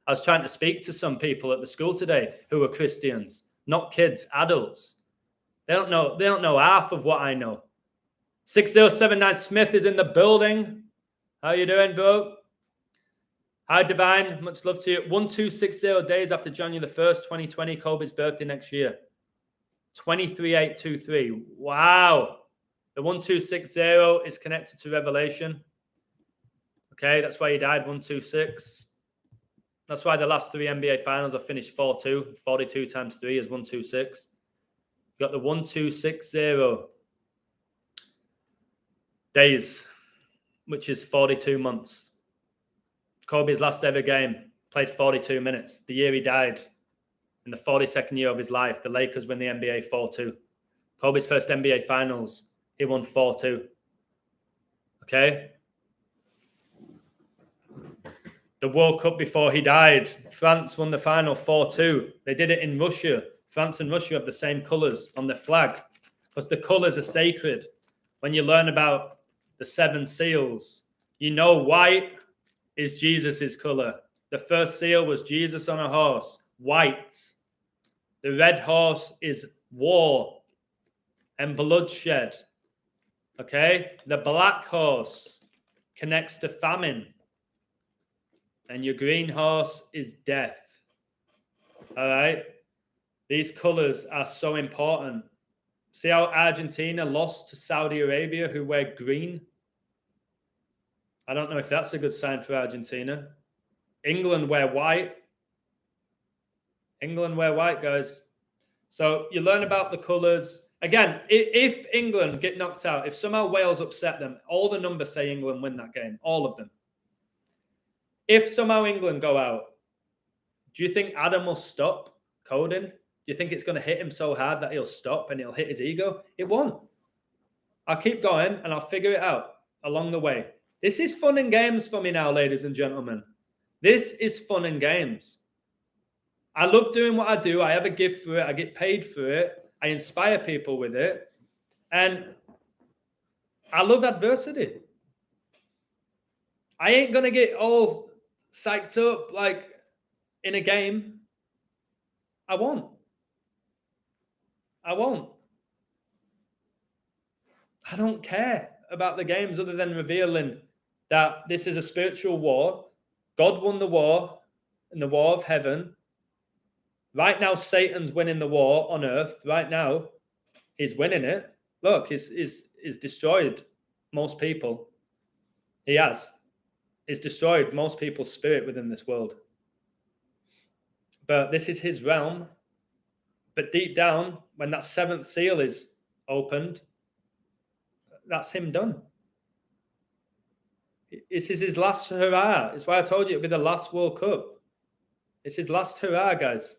I was trying to speak to some people at the school today who are Christians, not kids, adults. They don't know half of what I know. 6079 Smith is in the building. How you doing, bro? Hi, Divine. Much love to you. 1260 days after January the 1st, 2020, Kobe's birthday next year. 23823. Wow. The 1260 is connected to Revelation. Okay, that's why he died, 126. That's why the last 3 NBA finals are finished 4-2. 42 times 3 is 126. You got the 1260 days, which is 42 months. Kobe's last ever game, played 42 minutes. The year he died, in the 42nd year of his life, the Lakers win the NBA 4-2. Kobe's first NBA finals, he won 4-2. Okay? The World Cup before he died, France won the final 4-2. They did it in Russia. France and Russia have the same colours on their flag because the colours are sacred. When you learn about the 7 seals, you know white is Jesus's colour. The first seal was Jesus on a horse, white. The red horse is war and bloodshed. Okay? The black horse connects to famine. And your green horse is death. All right? These colours are so important. See how Argentina lost to Saudi Arabia, who wear green? I don't know if that's a good sign for Argentina. England wear white. England wear white, guys. So you learn about the colours. Again, if England get knocked out, if somehow Wales upset them, all the numbers say England win that game. All of them. If somehow England go out, do you think Adam will stop coding? Do you think it's going to hit him so hard that he'll stop and he'll hit his ego? It won't. I'll keep going and I'll figure it out along the way. This is fun and games for me now, ladies and gentlemen. This is fun and games. I love doing what I do. I have a gift for it. I get paid for it. I inspire people with it. And I love adversity. I ain't going to get all psyched up like in a game. I won't. I don't care about the games other than revealing that this is a spiritual war. God won the war in the war of heaven. Right now, Satan's winning the war on earth. Right now, he's winning it. Look, he's destroyed most people. He has. He's destroyed most people's spirit within this world. But this is his realm. But deep down, when that 7th seal is opened, that's him done. This is his last hurrah. It's why I told you it'll be the last World Cup. It's his last hurrah, guys.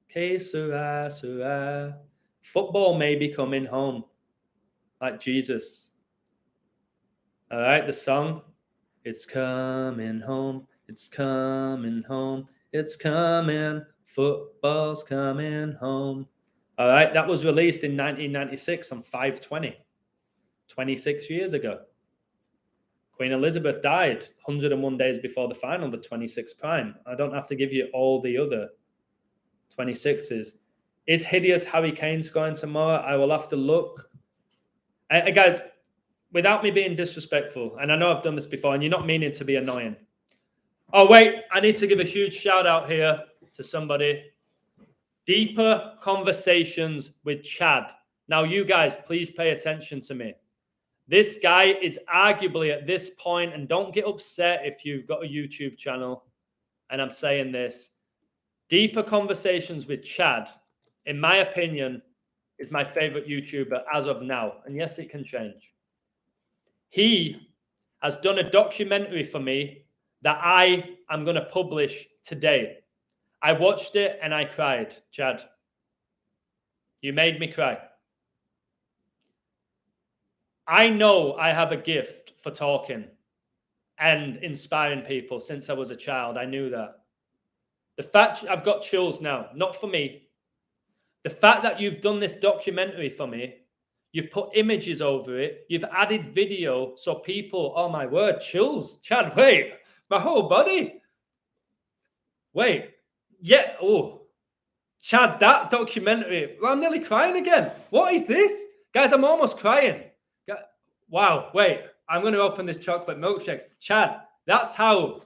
Que sera, sera. Football may be coming home, like Jesus. All right, the song. It's coming home. It's coming home. It's coming. Football's coming home. All right, that was released in 1996 on 5/20, 26 years ago. Queen Elizabeth died 101 days before the final, the 26th prime. I don't have to give you all the other 26s. Is Hideous Harry Kane scoring tomorrow? I will have to look. Guys, without me being disrespectful, and I know I've done this before, and you're not meaning to be annoying. Oh, wait, I need to give a huge shout out here to somebody. Deeper Conversations with Chad. Now, you guys, please pay attention to me. This guy is arguably at this point, and don't get upset if you've got a YouTube channel, and I'm saying this, Deeper Conversations with Chad, in my opinion, is my favorite YouTuber as of now. And yes, it can change. He has done a documentary for me that I am going to publish today. I watched it and I cried, Chad. You made me cry. I know I have a gift for talking and inspiring people since I was a child. I knew that. The fact I've got chills now, not for me. The fact that you've done this documentary for me, you've put images over it, you've added video so people, oh my word, chills. Chad, wait, my whole body. Wait, yeah, oh. Chad, that documentary, I'm nearly crying again. What is this? Guys, I'm almost crying. Wow, wait, I'm going to open this chocolate milkshake. Chad, that's how,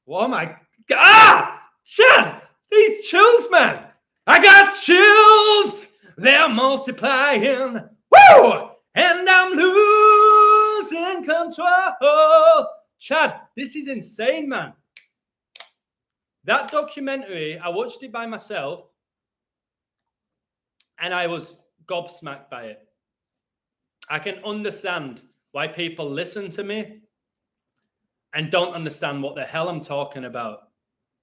oh my God, Chad, these chills, man. I got chills, they're multiplying, woo, and I'm losing control. Chad, this is insane, man. That documentary, I watched it by myself, and I was gobsmacked by it. I can understand why people listen to me and don't understand what the hell I'm talking about.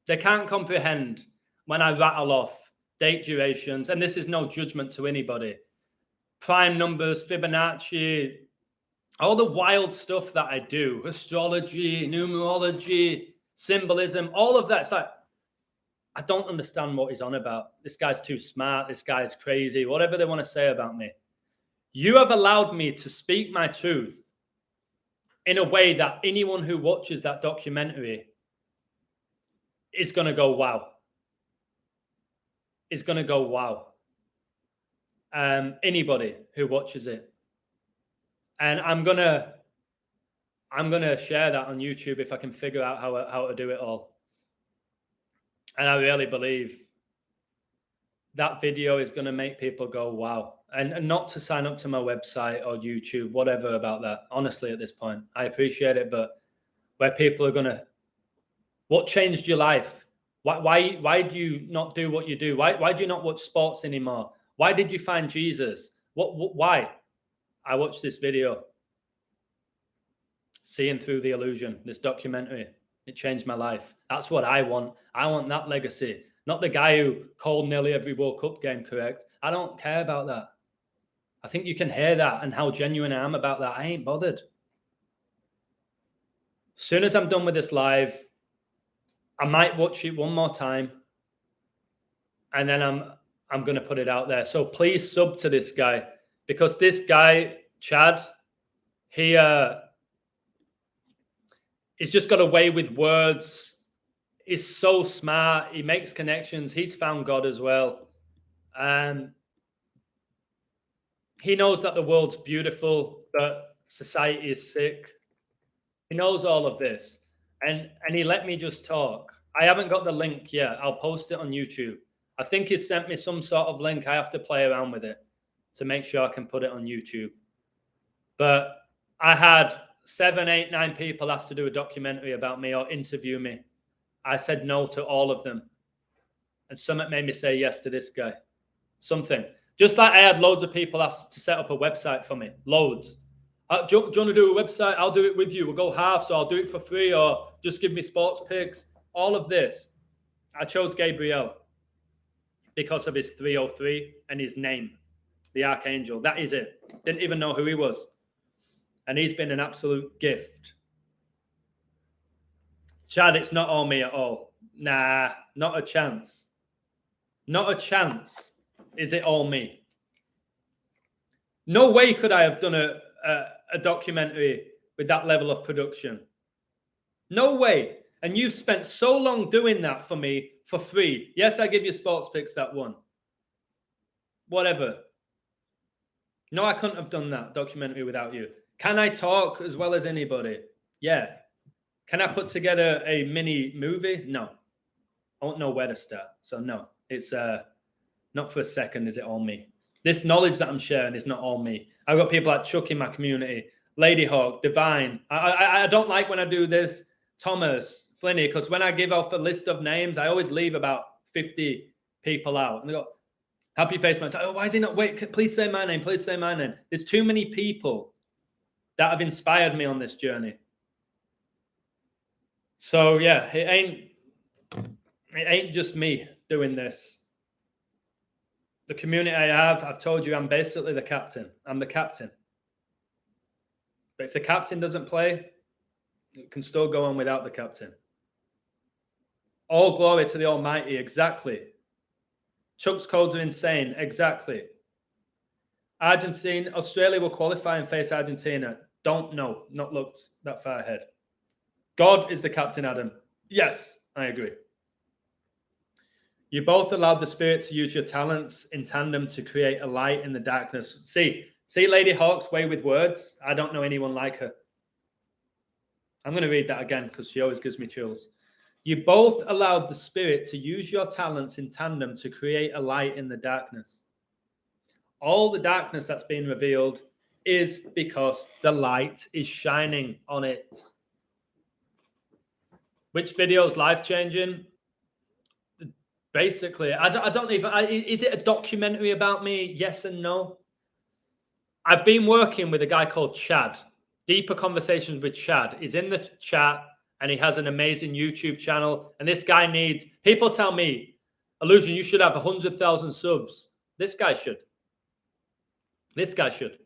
They can't comprehend when I rattle off date durations, and this is no judgment to anybody. Prime numbers, Fibonacci, all the wild stuff that I do, astrology, numerology, symbolism, all of that. It's like, I don't understand what he's on about. This guy's too smart. This guy's crazy. Whatever they want to say about me. You have allowed me to speak my truth in a way that anyone who watches that documentary is going to go, wow. Is going to go, wow. Anybody who watches it. And I'm going to share that on YouTube if I can figure out how to do it all. And I really believe that video is going to make people go, wow. And not to sign up to my website or YouTube, whatever about that. Honestly, at this point, I appreciate it. But where people are going to, what changed your life? Why do you not do what you do? Why do you not watch sports anymore? Why did you find Jesus? Why? I watched this video. Seeing Through the Illusion, this documentary. It changed my life. That's what I want. I want that legacy. Not the guy who called nearly every World Cup game correct. I don't care about that. I think you can hear that and how genuine I am about that. I ain't bothered. As soon as I'm done with this live, I might watch it one more time. And then I'm going to put it out there. So please sub to this guy. Because this guy, Chad, he's just got a way with words. He's so smart. He makes connections. He's found God as well. He knows that the world's beautiful, but society is sick. He knows all of this. And he let me just talk. I haven't got the link yet. I'll post it on YouTube. I think he sent me some sort of link. I have to play around with it to make sure I can put it on YouTube. But I had 7, 8, 9 people asked to do a documentary about me or interview me. I said no to all of them. And something made me say yes to this guy. Something. Just like I had loads of people asked to set up a website for me. Loads. Do you want to do a website? I'll do it with you. We'll go half, so I'll do it for free, or just give me sports picks. All of this. I chose Gabriel because of his 303 and his name, the Archangel. That is it. Didn't even know who he was. And he's been an absolute gift. Chad, it's not all me at all. Nah, not a chance. Not a chance. Is it all me? No way could I have done a documentary with that level of production. No way. And you've spent so long doing that for me for free. Yes, I give you sports picks that one. Whatever. No, I couldn't have done that documentary without you. Can I talk as well as anybody? Yeah. Can I put together a mini movie? No. I don't know where to start. So no, it's not for a second is it all me. This knowledge that I'm sharing is not all me. I've got people like Chuck in my community, Lady Hawk, Divine. I don't like when I do this, Thomas, Flinny, because when I give off a list of names, I always leave about 50 people out. And they go, Happy Face Man. Oh, why is he not? Wait, please say my name. Please say my name. There's too many people that have inspired me on this journey. So yeah, it ain't just me doing this. The community I have, I've told you, I'm basically the captain. I'm the captain. But if the captain doesn't play, it can still go on without the captain. All glory to the Almighty. Exactly. Chuck's codes are insane. Exactly. Australia will qualify and face Argentina. Don't know. Not looked that far ahead. God is the captain, Adam. Yes, I agree. You both allowed the Spirit to use your talents in tandem to create a light in the darkness. See Lady Hawk's way with words? I don't know anyone like her. I'm going to read that again because she always gives me chills. You both allowed the Spirit to use your talents in tandem to create a light in the darkness. All the darkness that's being revealed is because the light is shining on it. Which video is life-changing? Basically, I don't even... is it a documentary about me? Yes and no. I've been working with a guy called Chad. Deeper Conversations with Chad. He's in the chat and he has an amazing YouTube channel. And this guy needs... People tell me, Illusion, you should have 100,000 subs. This guy should. This guy should.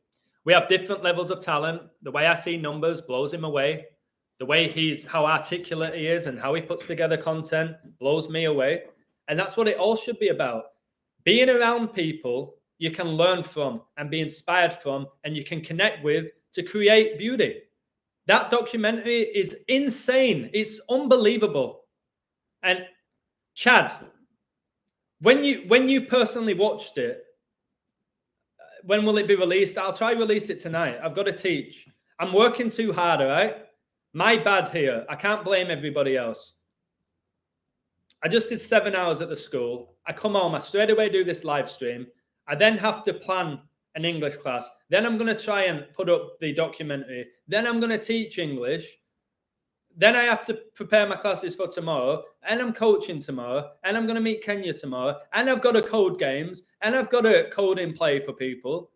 We have different levels of talent. The way I see numbers blows him away. The way how articulate he is and how he puts together content blows me away. And that's what it all should be about. Being around people you can learn from and be inspired from and you can connect with to create beauty. That documentary is insane. It's unbelievable. And Chad, when you personally watched it, when will it be released? I'll try release it tonight. I've got to teach. I'm working too hard, all right? My bad here. I can't blame everybody else. I just did 7 hours at the school. I come home, I straight away do this live stream. I then have to plan an English class. Then I'm going to try and put up the documentary. Then I'm going to teach English. Then I have to prepare my classes for tomorrow. And I'm coaching tomorrow. And I'm going to meet Kenya tomorrow. And I've got to code games. And I've got to code in play for people.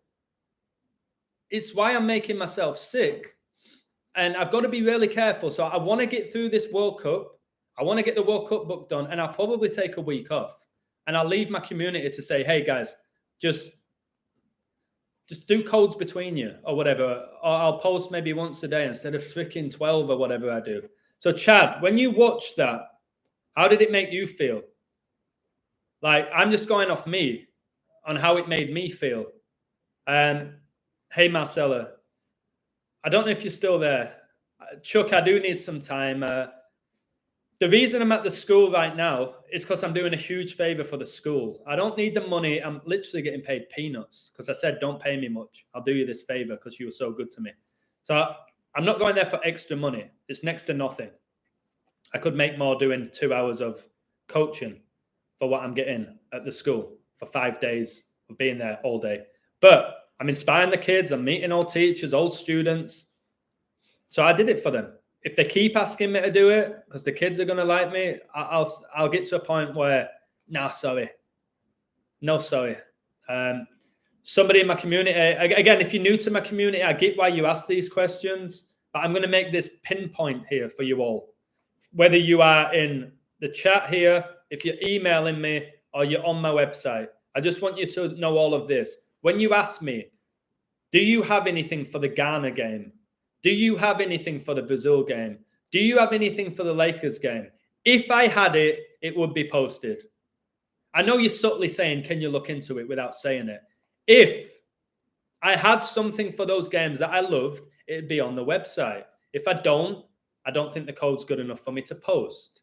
It's why I'm making myself sick. And I've got to be really careful. So I want to get through this World Cup. I want to get the World Cup book done. And I'll probably take a week off. And I'll leave my community to say, hey, guys, just do codes between you or whatever. Or I'll post maybe once a day instead of freaking 12 or whatever I do. So, Chad, when you watched that, how did it make you feel? Like, I'm just going off me on how it made me feel. Hey, Marcella, I don't know if you're still there. Chuck, I do need some time. The reason I'm at the school right now is because I'm doing a huge favor for the school. I don't need the money. I'm literally getting paid peanuts because I said, don't pay me much. I'll do you this favor because you were so good to me. So I'm not going there for extra money. It's next to nothing. I could make more doing 2 hours of coaching for what I'm getting at the school for 5 days of being there all day. But I'm inspiring the kids. I'm meeting old teachers, old students. So I did it for them. If they keep asking me to do it because the kids are going to like me, I'll get to a point where, no, sorry. Somebody in my community, again, if you're new to my community, I get why you ask these questions, but I'm going to make this pinpoint here for you all. Whether you are in the chat here, if you're emailing me, or you're on my website, I just want you to know all of this. When you ask me, do you have anything for the Ghana game? Do you have anything for the Brazil game? Do you have anything for the Lakers game? If I had it, it would be posted. I know you're subtly saying, can you look into it without saying it? If I had something for those games that I loved it'd be on the website. If I don't think the code's good enough for me to post.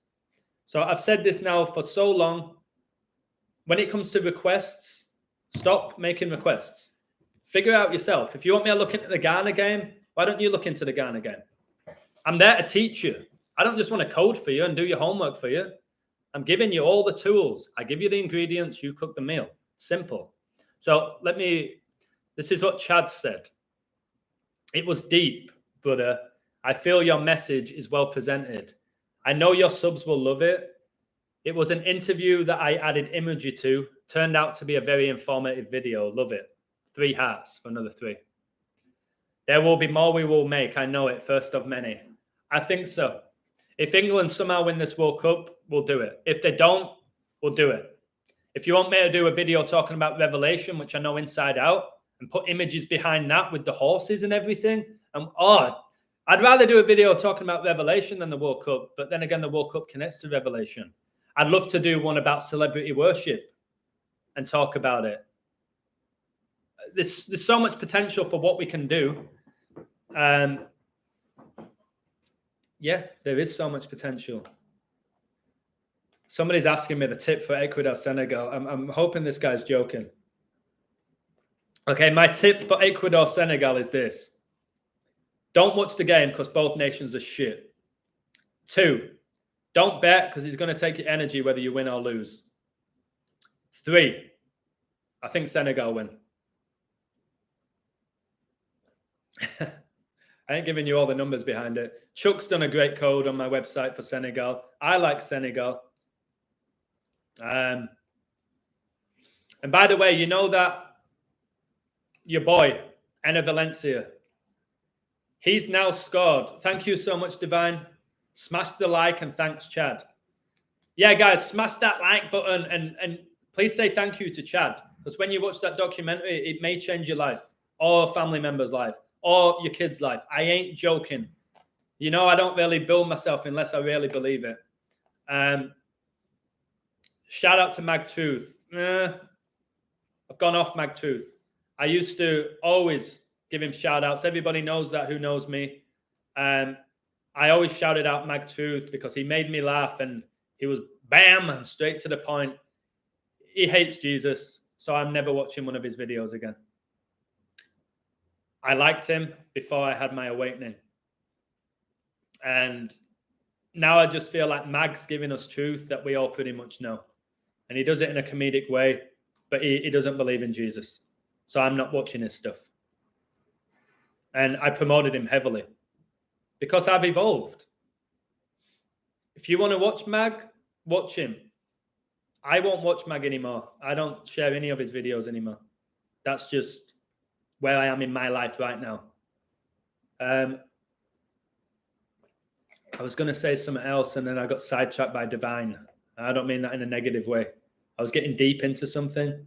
So I've said this now for so long. When it comes to requests, stop making requests. Figure out yourself. If you want me to look into the Ghana game, why don't you look into the Ghana game? I'm there to teach you. I don't just want to code for you and do your homework for you. I'm giving you all the tools. I give you the ingredients, you cook the meal. Simple. So this is what Chad said. It was deep, brother. I feel your message is well presented. I know your subs will love it. It was an interview that I added imagery to. Turned out to be a very informative video. Love it. 3 hearts for another 3. There will be more we will make. I know it. First of many. I think so. If England somehow win this World Cup, we'll do it. If they don't, we'll do it. If you want me to do a video talking about Revelation, which I know inside out, and put images behind that with the horses and everything, I'd rather do a video talking about Revelation than the World Cup. But then again, the World Cup connects to Revelation. I'd love to do one about celebrity worship and talk about it. There's so much potential for what we can do. Yeah, there is so much potential. Somebody's asking me the tip for Ecuador, Senegal. I'm hoping this guy's joking. Okay, my tip for Ecuador, Senegal is this. Don't watch the game because both nations are shit. 2, don't bet because it's going to take your energy whether you win or lose. 3, I think Senegal win. I ain't giving you all the numbers behind it. Chuck's done a great code on my website for Senegal. I like Senegal. And by the way, you know that your boy, Enner Valencia, he's now scored. Thank you so much, Divine. Smash the like and thanks, Chad. Yeah, guys, smash that like button and please say thank you to Chad. Because when you watch that documentary, it may change your life or a family member's life or your kid's life. I ain't joking. You know, I don't really build myself unless I really believe it. Shout out to Magtooth. I've gone off Magtooth. I used to always give him shout outs. Everybody knows that who knows me. I always shouted out Magtooth because he made me laugh and he was bam and straight to the point. He hates Jesus, so I'm never watching one of his videos again. I liked him before I had my awakening. And now I just feel like Mag's giving us truth that we all pretty much know. And he does it in a comedic way, but he doesn't believe in Jesus. So I'm not watching his stuff. And I promoted him heavily because I've evolved. If you want to watch Mag, watch him. I won't watch Mag anymore. I don't share any of his videos anymore. That's just where I am in my life right now. I was going to say something else and then I got sidetracked by Divine. I don't mean that in a negative way. I was getting deep into something.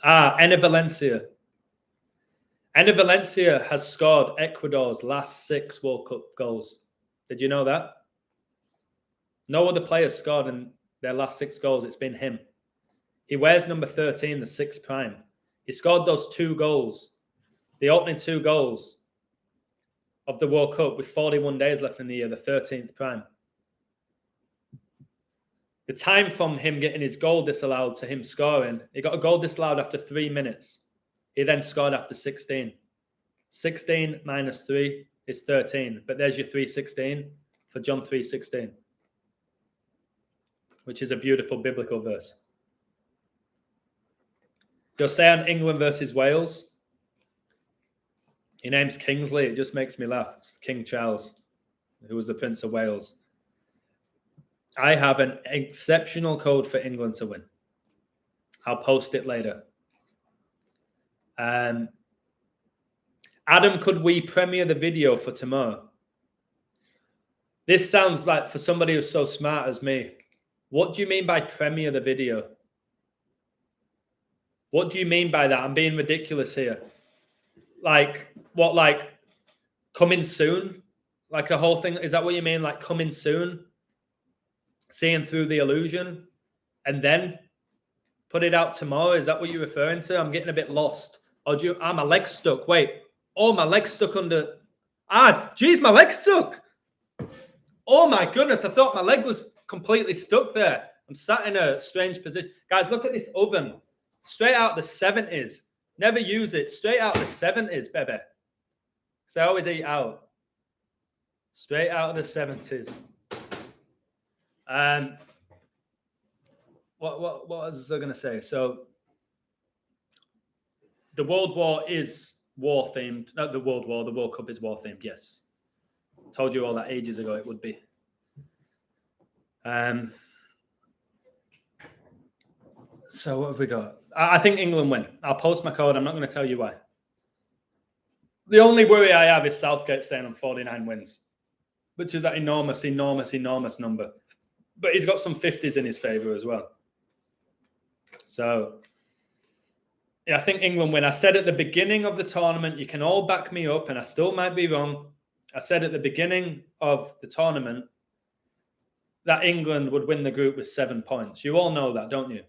Enner Valencia. Enner Valencia has scored Ecuador's last 6 World Cup goals. Did you know that? No other player scored in their last 6 goals. It's been him. He wears number 13, the 6th prime. He scored those 2 goals, the opening 2 goals of the World Cup with 41 days left in the year, the 13th prime. The time from him getting his goal disallowed to him scoring, he got a goal disallowed after 3 minutes. He then scored after 16. 16 minus 3 is 13. But there's your 3:16 for John 3:16, which is a beautiful biblical verse. You'll say on England versus Wales, your name's Kingsley. It just makes me laugh. It's King Charles, who was the Prince of Wales. I have an exceptional code for England to win. I'll post it later. Adam, could we premiere the video for tomorrow? This sounds like for somebody who's so smart as me. What do you mean by premiere the video? What do you mean by that? I'm being ridiculous here. Like, what, like coming soon? Like a whole thing? Is that what you mean? Like coming soon? Seeing through the illusion and then put it out tomorrow? Is that what you're referring to? I'm getting a bit lost. Or my leg's stuck. Wait. Oh, my leg's stuck under. Geez, my leg's stuck. Oh my goodness, I thought my leg was completely stuck there. I'm sat in a strange position. Guys, look at this oven. Straight out the 70s. Never use it. Straight out the 70s, baby. Because I always eat out. Straight out of the 70s. What was I going to say? So, the World War is war-themed. Not the World War. The World Cup is war-themed, yes. Told you all that ages ago it would be. So what have we got? I think England win. I'll post my code. I'm not going to tell you why. The only worry I have is Southgate staying on 49 wins, which is that enormous number. But he's got some 50s in his favour as well. So, yeah, I think England win. I said at the beginning of the tournament, you can all back me up, and I still might be wrong. I said at the beginning of the tournament that England would win the group with 7 points. You all know that, don't you?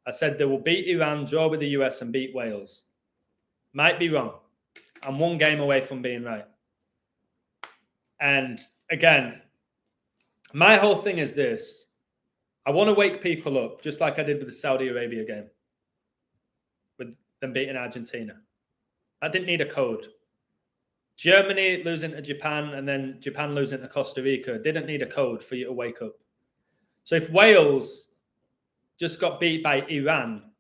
I said they will beat Iran, draw with the US, and beat Wales. Might be wrong. I'm one game away from being right. And again, my whole thing is this. I want to wake people up, just like I did with the Saudi Arabia game, with them beating Argentina. I didn't need a code. Germany losing to Japan and then Japan losing to Costa Rica didn't need a code for you to wake up. So if Wales just got beat by Iran,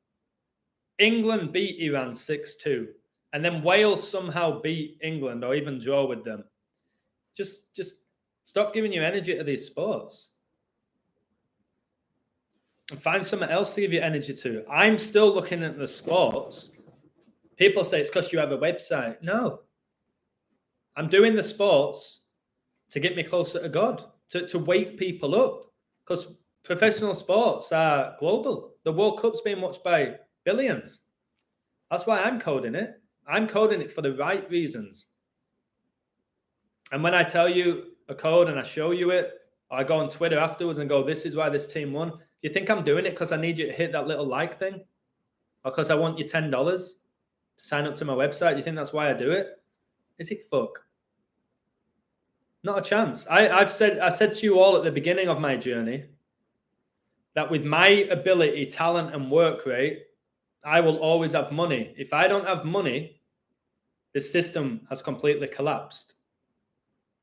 England beat Iran 6-2, and then Wales somehow beat England or even draw with them, just stop giving your energy to these sports and find something else to give your energy to. I'm still looking at the sports. People say it's because you have a website. No. I'm doing the sports to get me closer to God, to wake people up, because professional sports are global. The World Cup's being watched by billions. That's why I'm coding it. I'm coding it for the right reasons. And when I tell you a code and I show you it, or I go on Twitter afterwards and go, this is why this team won, do you think I'm doing it because I need you to hit that little like thing? Or because I want you $10 to sign up to my website? Do you think that's why I do it? Is it fuck? Not a chance. I said to you all at the beginning of my journey that with my ability, talent, and work rate, I will always have money. If I don't have money, the system has completely collapsed.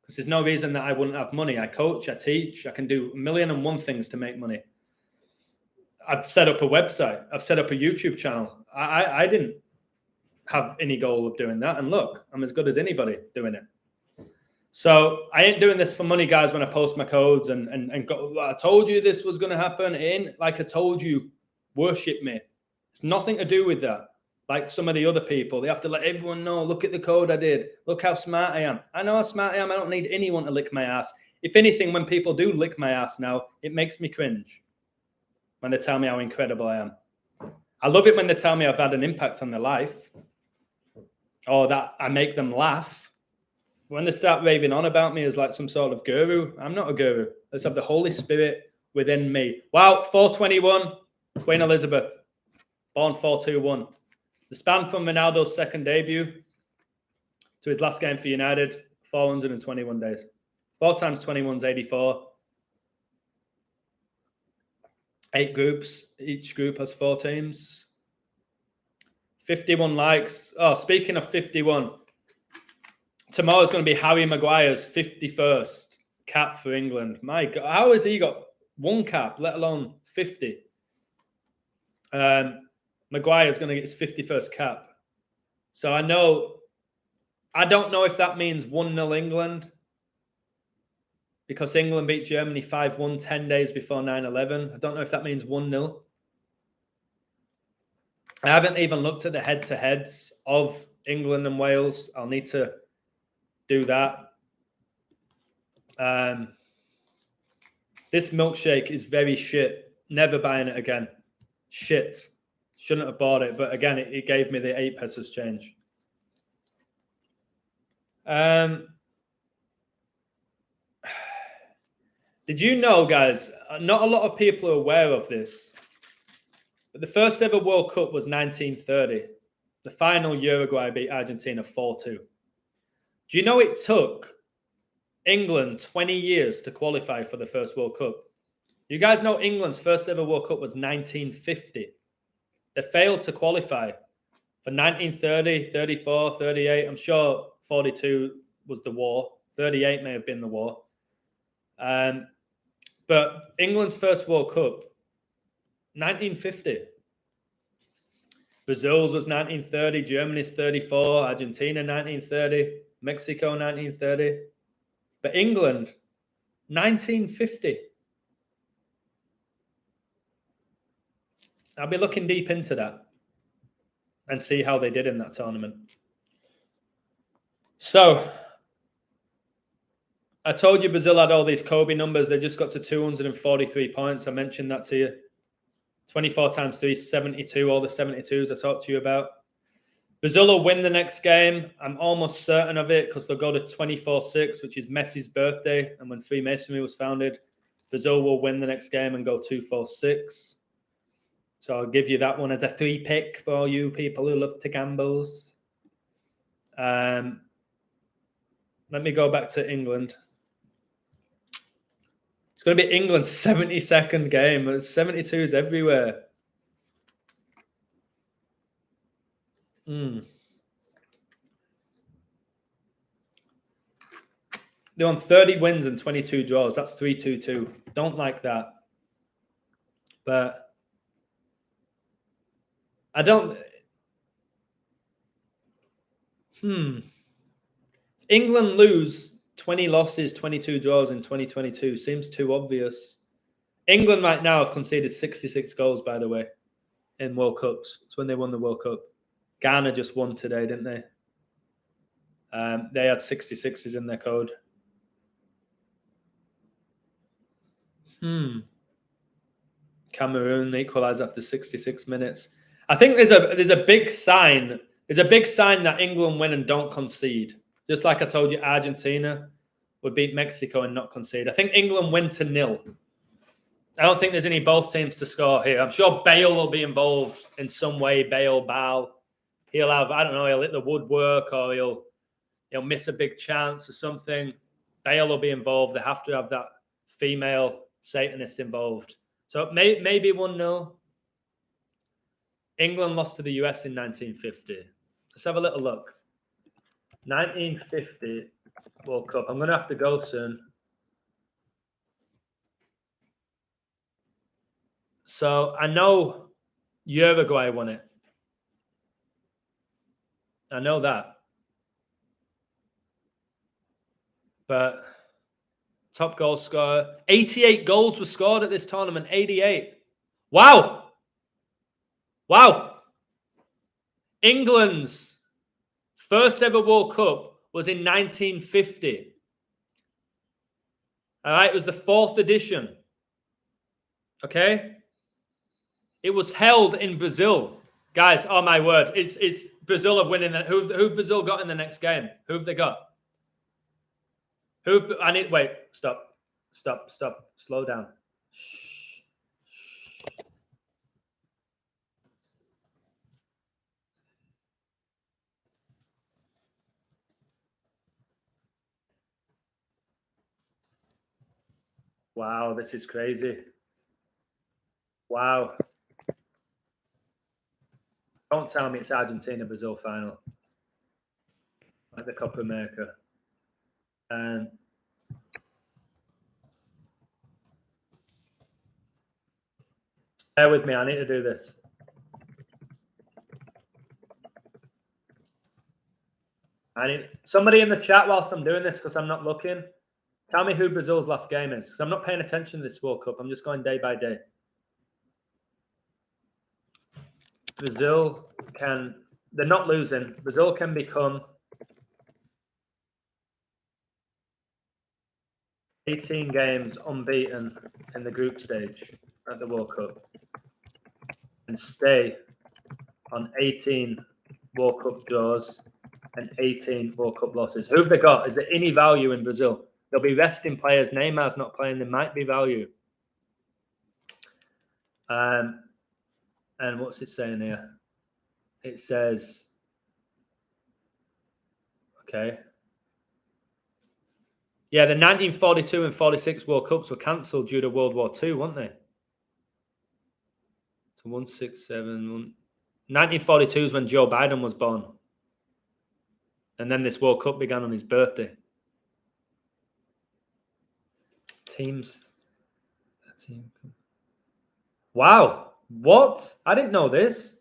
Because there's no reason that I wouldn't have money. I coach, I teach, I can do 1,000,001 things to make money. I've set up a website. I've set up a YouTube channel. I didn't have any goal of doing that. And look, I'm as good as anybody doing it. So I ain't doing this for money, guys, when I post my codes and go, I told you this was going to happen. It ain't like I told you, worship me. It's nothing to do with that. Like some of the other people, they have to let everyone know, look at the code I did. Look how smart I am. I know how smart I am. I don't need anyone to lick my ass. If anything, when people do lick my ass now, it makes me cringe when they tell me how incredible I am. I love it when they tell me I've had an impact on their life or that I make them laugh. When they start raving on about me as like some sort of guru, I'm not a guru. Let's have the Holy Spirit within me. Wow, 421, Queen Elizabeth, born 421. The span from Ronaldo's second debut to his last game for United, 421 days. 4 times 21 is 84. 8 groups. Each group has 4 teams. 51 likes. Oh, speaking of 51, tomorrow's going to be Harry Maguire's 51st cap for England. My God, how has he got 1 cap, let alone 50? Maguire's going to get his 51st cap. So I don't know if that means 1-0 England, because England beat Germany 5-1 10 days before 9/11. I don't know if that means 1-0. I haven't even looked at the head-to-heads of England and Wales. I'll need to do that. This milkshake is very shit. Never buying it again. Shit. Shouldn't have bought it, but again, it gave me the 8 pesos change. Did you know, guys, not a lot of people are aware of this, but the first ever World Cup was 1930. The final, Uruguay beat Argentina 4-2. Do you know it took England 20 years to qualify for the first World Cup? You guys know England's first ever World Cup was 1950. They failed to qualify for 1930, 34, 38. I'm sure 42 was the war. 38 may have been the war. But England's first World Cup, 1950. Brazil's was 1930, Germany's 34, Argentina 1930, Mexico 1930. But England, 1950. I'll be looking deep into that and see how they did in that tournament. So, I told you Brazil had all these Kobe numbers. They just got to 243 points. I mentioned that to you. 24 times 3, 72, all the 72s I talked to you about. Brazil will win the next game. I'm almost certain of it because they'll go to 24-6, which is Messi's birthday. And when Freemasonry was founded, Brazil will win the next game and go 2-4-6. So I'll give you that one as a 3-pick for all you people who love to gambles. Let me go back to England. It's going to be England's 72nd game. There's 72s everywhere. They won 30 wins and 22 draws. That's 3-2-2. Don't like that. But I don't... England lose 20 losses, 22 draws in 2022. Seems too obvious. England right now have conceded 66 goals, by the way, in World Cups. It's when they won the World Cup. Ghana just won today, didn't they? They had 66s in their code. Cameroon equalised after 66 minutes. I think there's a big sign. There's a big sign that England win and don't concede. Just like I told you, Argentina would beat Mexico and not concede. I think England win to 0. I don't think there's any both teams to score here. I'm sure Bale will be involved in some way. Bale. He'll have, I don't know, he'll hit the woodwork or he'll miss a big chance or something. Bale will be involved. They have to have that female Satanist involved. So maybe 1-0. England lost to the US in 1950. Let's have a little look. 1950 World Cup. I'm going to have to go soon. So I know Uruguay won it. I know that. But top goal scorer. 88 goals were scored at this tournament. 88. Wow. England's first ever World Cup was in 1950. All right, it was the 4th edition. Okay? It was held in Brazil. Guys, oh my word. It's Brazil are winning that. Who Brazil got in the next game? Who have they got? Wait, stop. Slow down. Wow, this is crazy. Wow. Don't tell me it's Argentina-Brazil final. Like the Copa America. Bear with me, I need to do this. I need somebody in the chat whilst I'm doing this because I'm not looking. Tell me who Brazil's last game is because I'm not paying attention to this World Cup. I'm just going day by day. They're not losing. Brazil can become 18 games unbeaten in the group stage at the World Cup and stay on 18 World Cup draws and 18 World Cup losses. Who have they got? Is there any value in Brazil? They'll be resting players. Neymar's not playing. There might be value. And what's it saying here? It says Okay. Yeah, the 1942 and 46 World Cups were cancelled due to World War II, weren't they? So 167. 1942 is when Joe Biden was born. And then this World Cup began on his birthday. Teams. Wow. What? I didn't know this.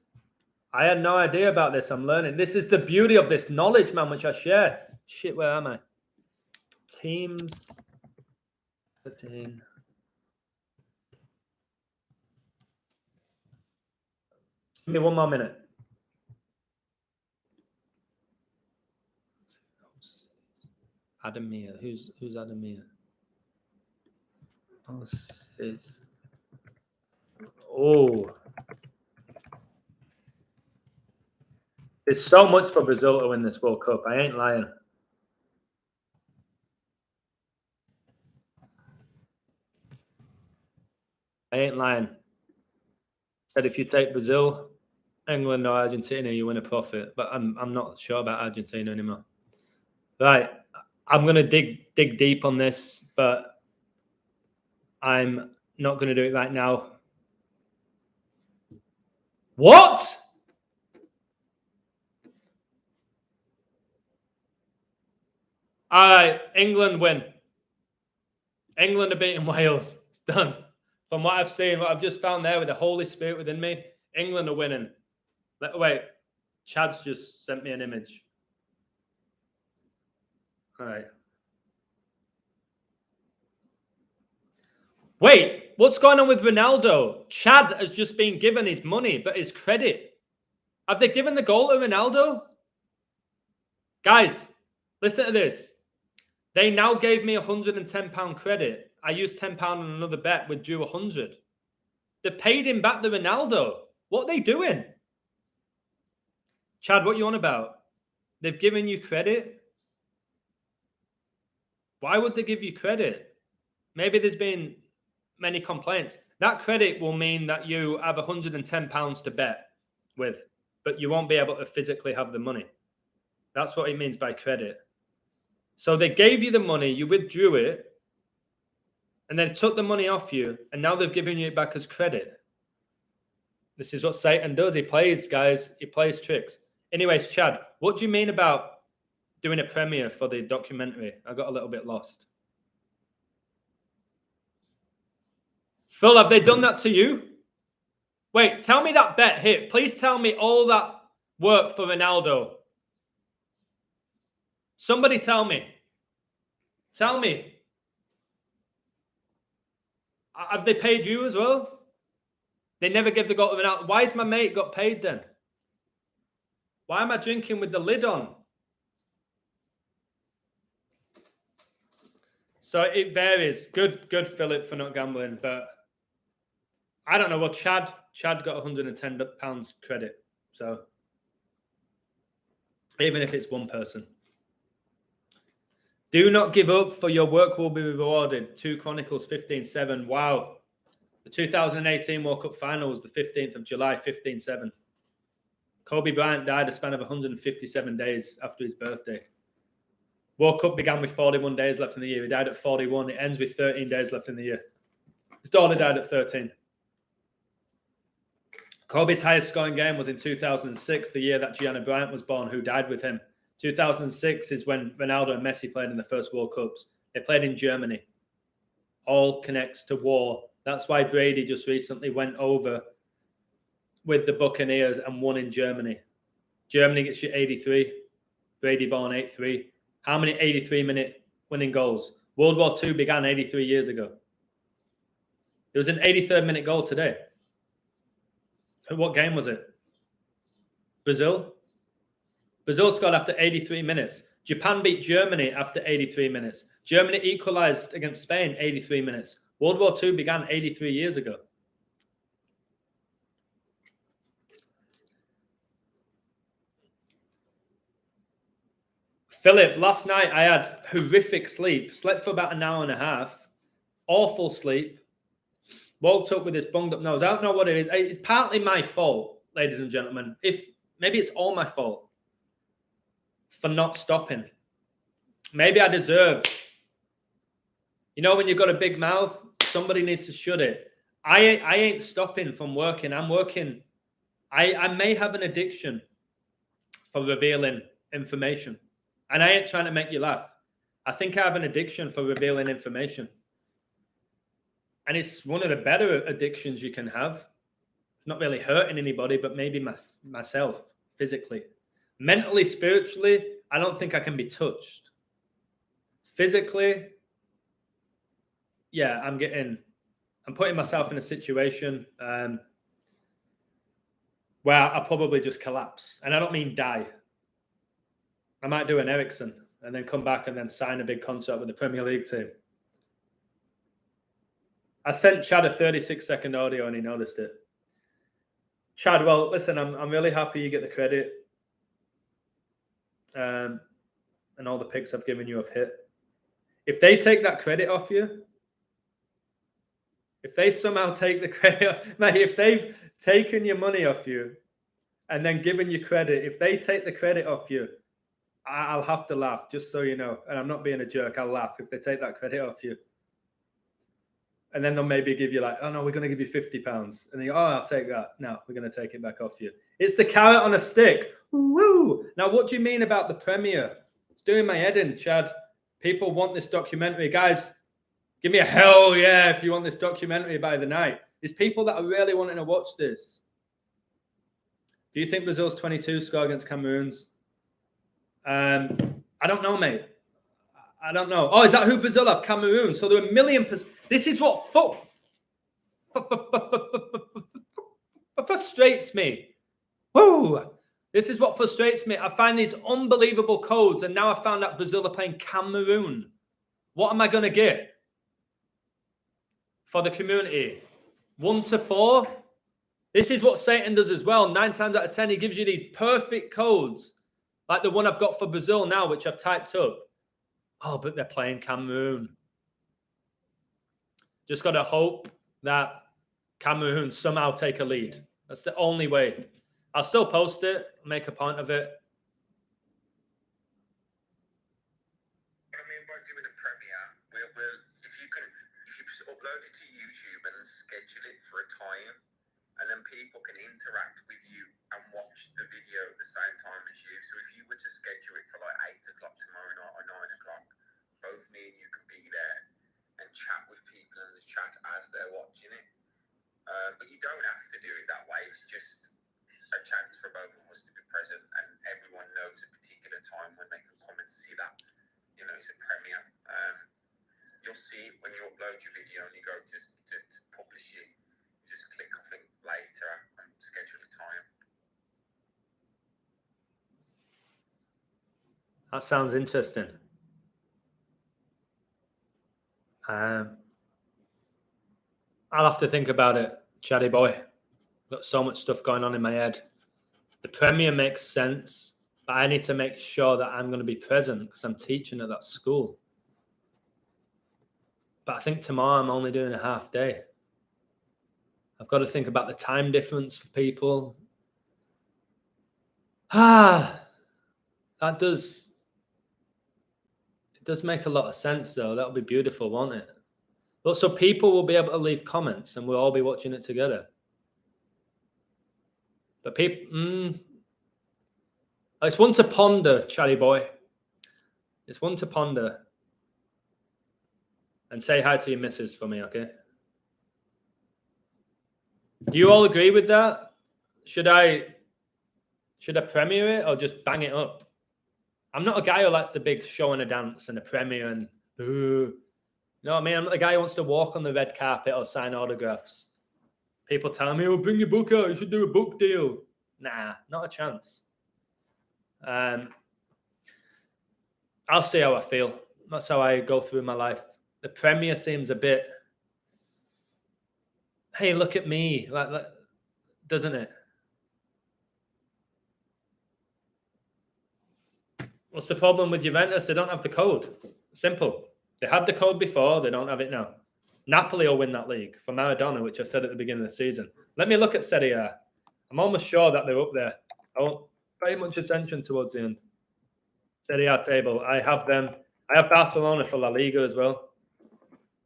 I had no idea about this. I'm learning. This is the beauty of this knowledge, man, which I share. Shit, where am I? Teams. 13. Give me 1 more minute. Adamir. Who's Adamir? Oh. There's so much for Brazil to win this World Cup. I ain't lying. I ain't lying. Said if you take Brazil, England or Argentina, you win a profit. But I'm not sure about Argentina anymore. Right. I'm gonna dig deep on this, but I'm not gonna do it right now. What? All right, England win. England are beating Wales. It's done. From what I've seen, what I've just found there with the Holy Spirit within me, England are winning. Wait, Chad's just sent me an image. All right. Wait, what's going on with Ronaldo? Chad has just been given his money, but his credit. Have they given the goal to Ronaldo? Guys, listen to this. They now gave me £110 credit. I used £10 on another bet, withdrew 100. They paid him back the Ronaldo. What are they doing? Chad, what are you on about? They've given you credit? Why would they give you credit? Maybe there's been many complaints. That credit will mean that you have £110 to bet with, but you won't be able to physically have the money. That's what it means by credit. So they gave you the money, you withdrew it, and then took the money off you, and now they've given you it back as credit. This is what Satan does. He plays, guys. He plays tricks. Anyways, Chad, what do you mean about doing a premiere for the documentary? I got a little bit lost. Phil, have they done that to you? Wait, tell me that bet hit. Please tell me all that work for Ronaldo. Somebody tell me. Tell me. Have they paid you as well? They never give the goal to Ronaldo. Why is my mate got paid then? Why am I drinking with the lid on? So it varies. Good, Philip, for not gambling. But I don't know. Well, Chad got £110 credit. So even if it's one person. Do not give up, for your work will be rewarded. 2 Chronicles 15:7. Wow. The 2018 World Cup final was the 15th of July, 15:7. Kobe Bryant died a span of 157 days after his birthday. World Cup began with 41 days left in the year. He died at 41. It ends with 13 days left in the year. His daughter died at 13. Kobe's highest scoring game was in 2006, the year that Gianna Bryant was born, who died with him. 2006 is when Ronaldo and Messi played in the first World Cups. They played in Germany. All connects to war. That's why Brady just recently went over with the Buccaneers and won in Germany. Germany gets you 83. Brady born 83. How many 83-minute winning goals? World War II began 83 years ago. There was an 83rd-minute goal today. What game was it? Brazil? Brazil scored after 83 minutes. Japan beat Germany after 83 minutes. Germany equalized against Spain 83 minutes. World War II began 83 years ago. Philip, last night I had horrific sleep. Slept for about an hour and a half. Awful sleep. Woke up with this bunged up nose. I don't know what it is. It's partly my fault, ladies and gentlemen. Maybe it's all my fault for not stopping. maybe I deserve. You know, when you've got a big mouth, somebody needs to shut it. I ain't stopping from working. I'm working. I may have an addiction for revealing information. And I ain't trying to make you laugh. I think I have an addiction for revealing information. And it's one of the better addictions you can have. Not really hurting anybody, but maybe myself physically. Mentally, spiritually, I don't think I can be touched. Physically, yeah, I'm putting myself in a situation where I'll probably just collapse. And I don't mean die. I might do an Ericsson and then come back and then sign a big contract with the Premier League team. I sent Chad a 36-second audio and he noticed it. Chad, well, listen, I'm really happy you get the credit. And all the picks I've given you have hit. If they take that credit off you, if they somehow take the credit, mate, if they've taken your money off you and then given you credit, if they take the credit off you, I'll have to laugh, just so you know. And I'm not being a jerk. I'll laugh if they take that credit off you. And then they'll maybe give you like, oh, no, we're going to give you £50. And then you go, oh, I'll take that. No, we're going to take it back off you. It's the carrot on a stick. Woo! Now, what do you mean about the Premier? It's doing my head in, Chad. People want this documentary. Guys, give me a hell yeah if you want this documentary by the night. There's people that are really wanting to watch this. Do you think Brazil's 22 score against Cameroon's? I don't know, mate. I don't know. Oh, is that who Brazil have? Cameroon. So they're 1,000,000%. This is what frustrates me. Woo! This is what frustrates me. I find these unbelievable codes, and now I found out Brazil are playing Cameroon. What am I going to get for the community? 1 to 4? This is what Satan does as well. 9 times out of 10, he gives you these perfect codes, like the one I've got for Brazil now, which I've typed up. Oh, but they're playing Cameroon. Just got to hope that Cameroon somehow take a lead. That's the only way. I'll still post it, make a point of it. What I mean by doing a premiere, if you upload it to YouTube and schedule it for a time, and then people can interact with you and watch the video at the same time as you. So if you were to schedule it for like 8 o'clock tomorrow night or 9 o'clock, both me and you can be there and chat with people in the chat as they're watching it. But you don't have to do it that way. It's just a chance for both of us to be present, and everyone knows a particular time when they can come and see that. You know, it's a premiere. You'll see it when you upload your video and you go to publish it. You just click, I think, later and schedule a time. That sounds interesting. I'll have to think about it, Chatty boy. Got so much stuff going on in my head. The Premier makes sense, but I need to make sure that I'm going to be present because I'm teaching at that school. But I think tomorrow I'm only doing a half day. I've got to think about the time difference for people. That does make a lot of sense, though. That'll be beautiful, won't it? But so people will be able to leave comments and we'll all be watching it together. But people, it's one to ponder, Charlie boy. It's one to ponder. And say hi to your missus for me, okay? Do you all agree with that? Should I premiere it or just bang it up? I'm not a guy who likes the big show and a dance and a premiere and you know what I mean? I'm not the guy who wants to walk on the red carpet or sign autographs. People tell me, oh, bring your book out. You should do a book deal. Nah, not a chance. I'll see how I feel. That's how I go through my life. The premiere seems a bit, hey, look at me, like doesn't it? What's the problem with Juventus? They don't have the code. Simple. They had the code before. They don't have it now. Napoli will win that league for Maradona, which I said at the beginning of the season. Let me look at Serie A. I'm almost sure that they're up there. I won't pay much attention towards the end. Serie A table. I have them I have Barcelona for La Liga as well.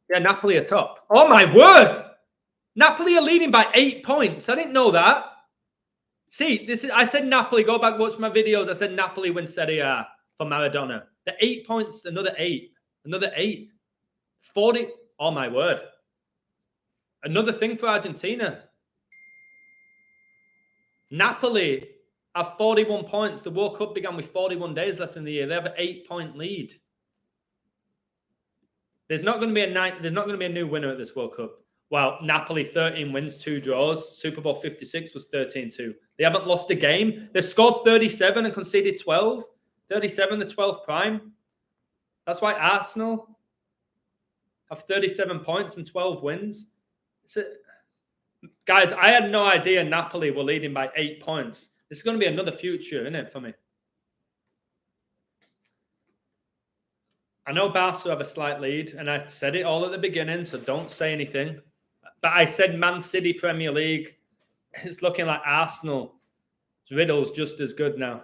Yeah, Napoli are top. Oh my word! Napoli are leading by 8 points. I didn't know that. See, I said Napoli. Go back, watch my videos. I said Napoli win Serie A for Maradona. The 8 points, another 8. 40. Oh my word. Another thing for Argentina. Napoli have 41 points. The World Cup began with 41 days left in the year. They have an 8-point lead. There's not going to be a new winner at this World Cup. Well, Napoli 13 wins, 2 draws. Super Bowl 56 was 13-2. They haven't lost a game. They've scored 37 and conceded 12. 37, the 12th prime. That's why Arsenal have 37 points and 12 wins. Guys, I had no idea Napoli were leading by 8 points. This is going to be another future, isn't it, for me? I know Barca have a slight lead, and I said it all at the beginning, so don't say anything. But I said Man City Premier League. It's looking like Arsenal. Riddle's just as good now.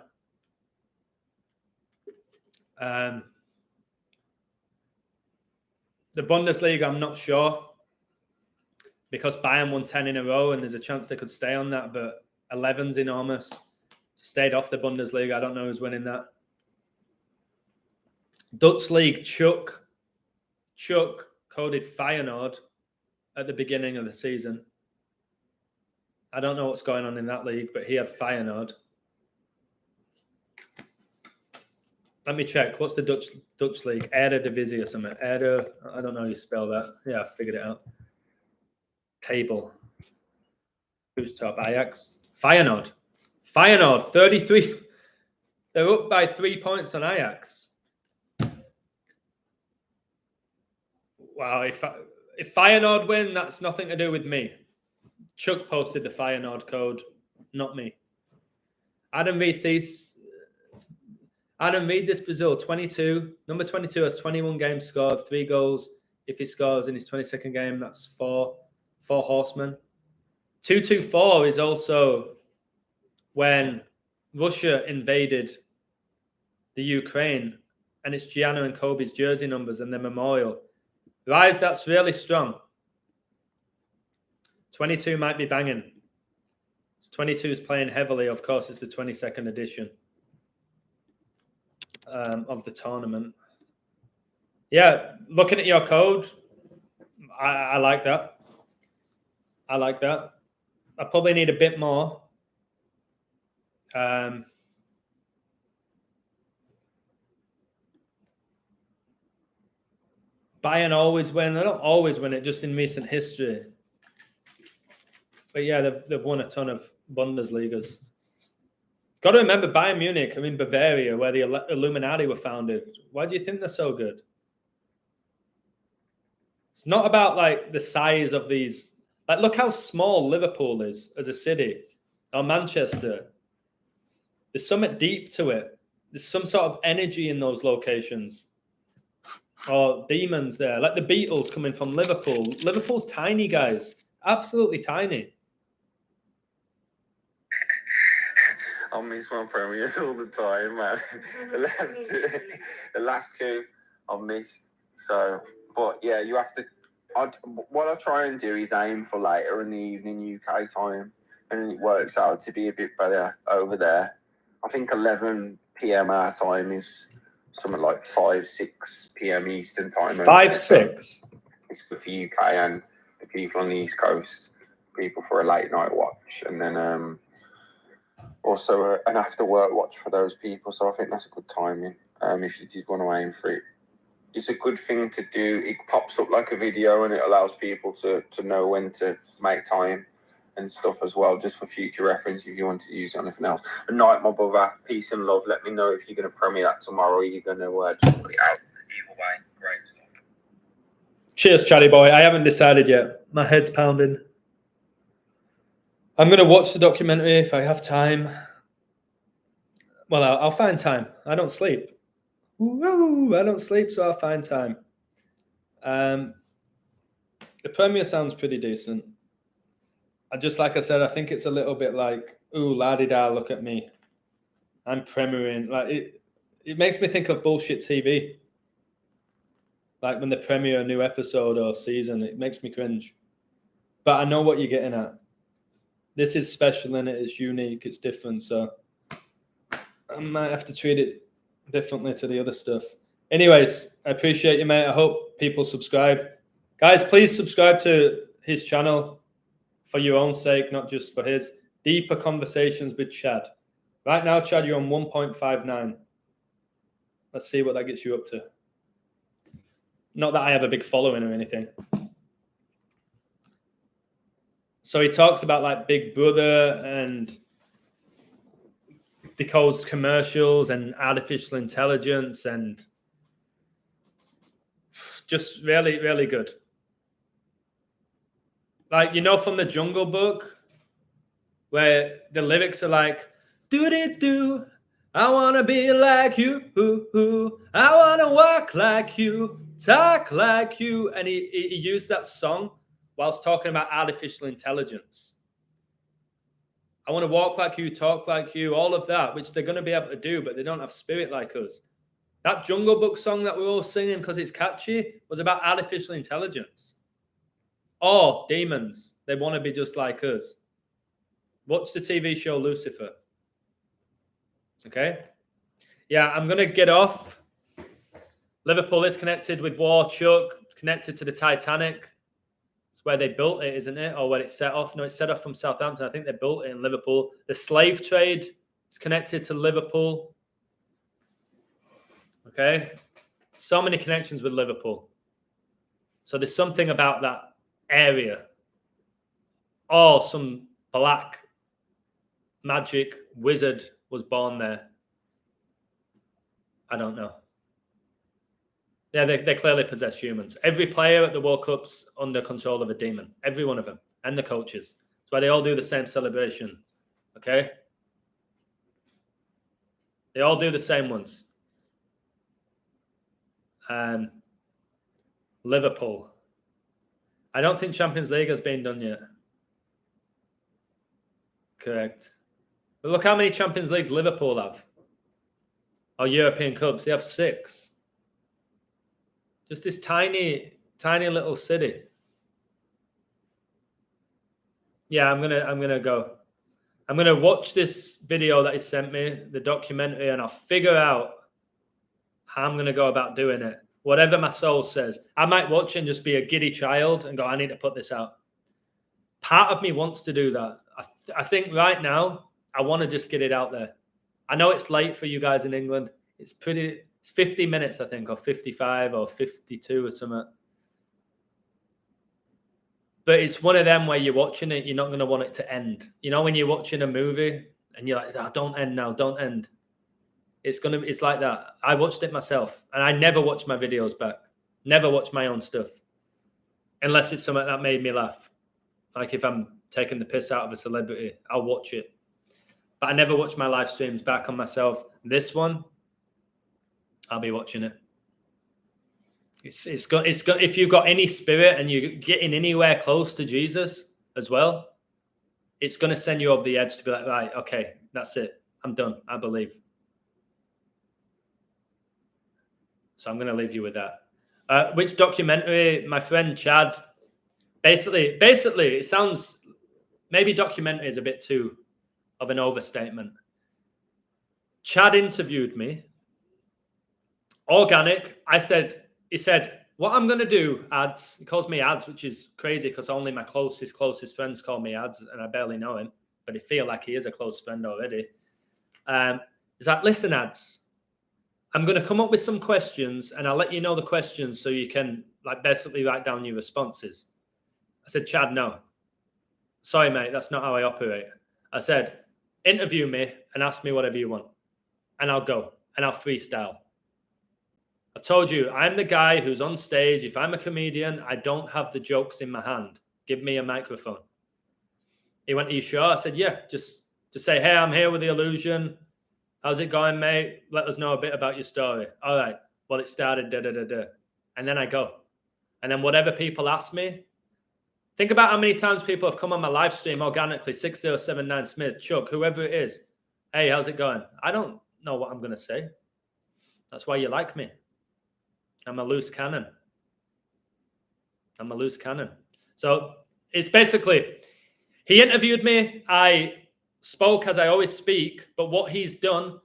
The Bundesliga, I'm not sure. Because Bayern won 10 in a row, and there's a chance they could stay on that, but 11's enormous. Stayed off the Bundesliga. I don't know who's winning that. Dutch League, Chuck coded Feyenoord at the beginning of the season. I don't know what's going on in that league, but he had Feyenoord. Let me check. What's the Dutch league? Eredivisie or something. I don't know how you spell that. Yeah, I figured it out. Table. Who's top? Ajax. Feyenoord, 33. They're up by 3 points on Ajax. Wow, if Feyenoord win, that's nothing to do with me. Chuck posted the Feyenoord code, not me. Adam Reed this Brazil, 22. Number 22 has 21 games scored, 3 goals. If he scores in his 22nd game, that's 4 horsemen. 224 is also when Russia invaded the Ukraine, and it's Gianna and Kobe's jersey numbers and their memorial. Rise, that's really strong. 22 might be banging. 22 is playing heavily. Of course, it's the 22nd edition of the tournament. Yeah, looking at your code, I like that. I like that. I probably need a bit more. Bayern always win. They don't always win it, just in recent history. But yeah, they've won a ton of Bundesligas. Got to remember Bayern Munich are in Bavaria, where the Illuminati were founded. Why do you think they're so good? It's not about like the size of these. Like, look how small Liverpool is as a city, or Manchester. There's something deep to it. There's some sort of energy in those locations. Or demons there, like the Beatles coming from Liverpool. Liverpool's tiny, guys. Absolutely tiny. I miss my premiers all the time, man. the last two I've missed. So, but yeah, you have to. What I try and do is aim for later in the evening UK time, and it works out to be a bit better over there. I think 11 p.m. our time is something like 5-6 p.m. Eastern time. 5-6. It's good for UK and the people on the East Coast, people for a late night watch, and then also an after work watch for those people. So I think that's a good timing. If you did want to aim for it, it's a good thing to do. It pops up like a video, and it allows people to know when to make time and stuff as well, just for future reference if you want to use anything else. Good night, my brother. Peace and love. Let me know if you're going to premiere that tomorrow, or you're going to just put it out. Either way, great stuff. Cheers, Charlie boy. I haven't decided yet. My head's pounding. I'm going to watch the documentary if I have time. Well, I'll find time. I don't sleep. Woo! I don't sleep, so I'll find time. The premiere sounds pretty decent. Like I said, I think it's a little bit like, ooh, la-di-da, look at me. I'm premiering. Like it makes me think of bullshit TV. Like when they premiere a new episode or season, it makes me cringe. But I know what you're getting at. This is special and it is unique. It's different. So I might have to treat it differently to the other stuff. Anyways, I appreciate you, mate. I hope people subscribe. Guys, please subscribe to his channel for your own sake, not just for his. Deeper Conversations with Chad. Right now, Chad, you're on 1.59. Let's see what that gets you up to. Not that I have a big following or anything. So he talks about like Big Brother and decodes commercials and artificial intelligence and just really, really good. Like, you know, from the Jungle Book, where the lyrics are like, do-do-do, I want to be like you, I want to walk like you, talk like you. And he used that song whilst talking about artificial intelligence. I want to walk like you, talk like you, all of that, which they're going to be able to do, but they don't have spirit like us. That Jungle Book song that we're all singing because it's catchy was about artificial intelligence. Or demons. They want to be just like us. Watch the TV show Lucifer. Okay? Yeah, I'm going to get off. Liverpool is connected with War, Chuck, connected to the Titanic. It's where they built it, isn't it? Or where it set off. No, it set off from Southampton. I think they built it in Liverpool. The slave trade is connected to Liverpool. Okay? So many connections with Liverpool. So there's something about that area. Or some black magic wizard was born there. I don't know. Yeah, they clearly possess humans. Every player at the World Cup's under control of a demon. Every one of them. And the coaches. That's why they all do the same celebration. Okay? They all do the same ones. Liverpool. I don't think Champions League has been done yet. Correct. But look how many Champions Leagues Liverpool have. Or European Cups. They have 6. Just this tiny, tiny little city. Yeah, I'm gonna go. I'm gonna watch this video that he sent me, the documentary, and I'll figure out how I'm gonna go about doing it. Whatever my soul says. I might watch and just be a giddy child and go, I need to put this out. Part of me wants to do that. I think right now, I want to just get it out there. I know it's late for you guys in England. It's 50 minutes, I think, or 55 or 52 or something. But it's one of them where you're watching it, you're not going to want it to end. You know, when you're watching a movie and you're like, oh, don't end now, don't end. It's like that. I watched it myself and I never watch my videos back. Never watch my own stuff. Unless it's something that made me laugh. Like if I'm taking the piss out of a celebrity, I'll watch it. But I never watch my live streams back on myself. This one, I'll be watching it. It's got. If you've got any spirit and you're getting anywhere close to Jesus as well, it's going to send you over the edge to be like, right, okay, that's it. I'm done. I believe. So I'm going to leave you with that. Which documentary? My friend Chad. Basically, it sounds maybe documentary is a bit too of an overstatement. Chad interviewed me. Organic. He said, what I'm going to do, ads. He calls me ads, which is crazy because only my closest friends call me ads and I barely know him, but I feel like he is a close friend already. He's like, listen, ads, I'm going to come up with some questions and I'll let you know the questions so you can like basically write down your responses. I said, Chad, no. Sorry, mate, that's not how I operate. I said, interview me and ask me whatever you want. And I'll go and I'll freestyle. I've told you, I'm the guy who's on stage. If I'm a comedian, I don't have the jokes in my hand. Give me a microphone. He went, are you sure? I said, yeah, just say, hey, I'm here with The Illusion. How's it going, mate? Let us know a bit about your story. All right. Well, it started da-da-da-da. And then I go. And then whatever people ask me, think about how many times people have come on my live stream organically, 6079 Smith, Chuck, whoever it is. Hey, how's it going? I don't know what I'm going to say. That's why you like me. I'm a loose cannon. I'm a loose cannon. So it's basically, he interviewed me. I spoke as I always speak, but what he's done,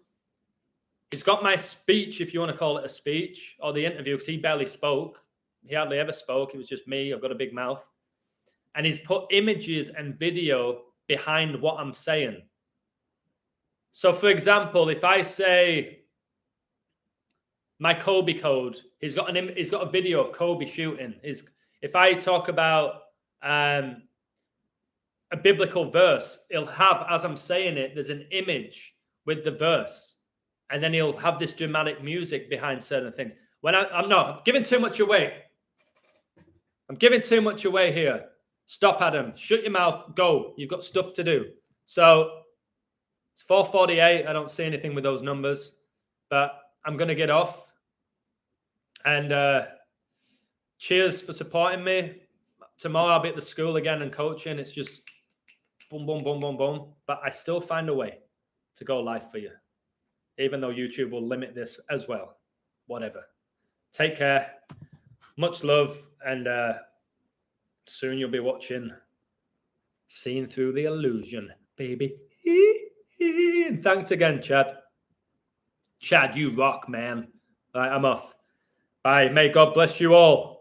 he's got my speech, if you want to call it a speech, or the interview, because he barely spoke. He hardly ever spoke. It was just me. I've got a big mouth. And he's put images and video behind what I'm saying. So, for example, if I say my Kobe code, he's got a video of Kobe shooting. If I talk about a biblical verse, he'll have, as I'm saying it, there's an image with the verse, and then he'll have this dramatic music behind certain things. When I'm giving too much away. I'm giving too much away here. Stop, Adam. Shut your mouth. Go. You've got stuff to do. So it's 4:48. I don't see anything with those numbers, but I'm going to get off. And cheers for supporting me. Tomorrow I'll be at the school again and coaching. It's just boom, boom, boom, boom, boom. But I still find a way to go live for you, even though YouTube will limit this as well. Whatever. Take care. Much love. And soon you'll be watching Seeing Through the Illusion, baby. And thanks again, Chad. Chad, you rock, man. All right, I'm off. Bye. May God bless you all.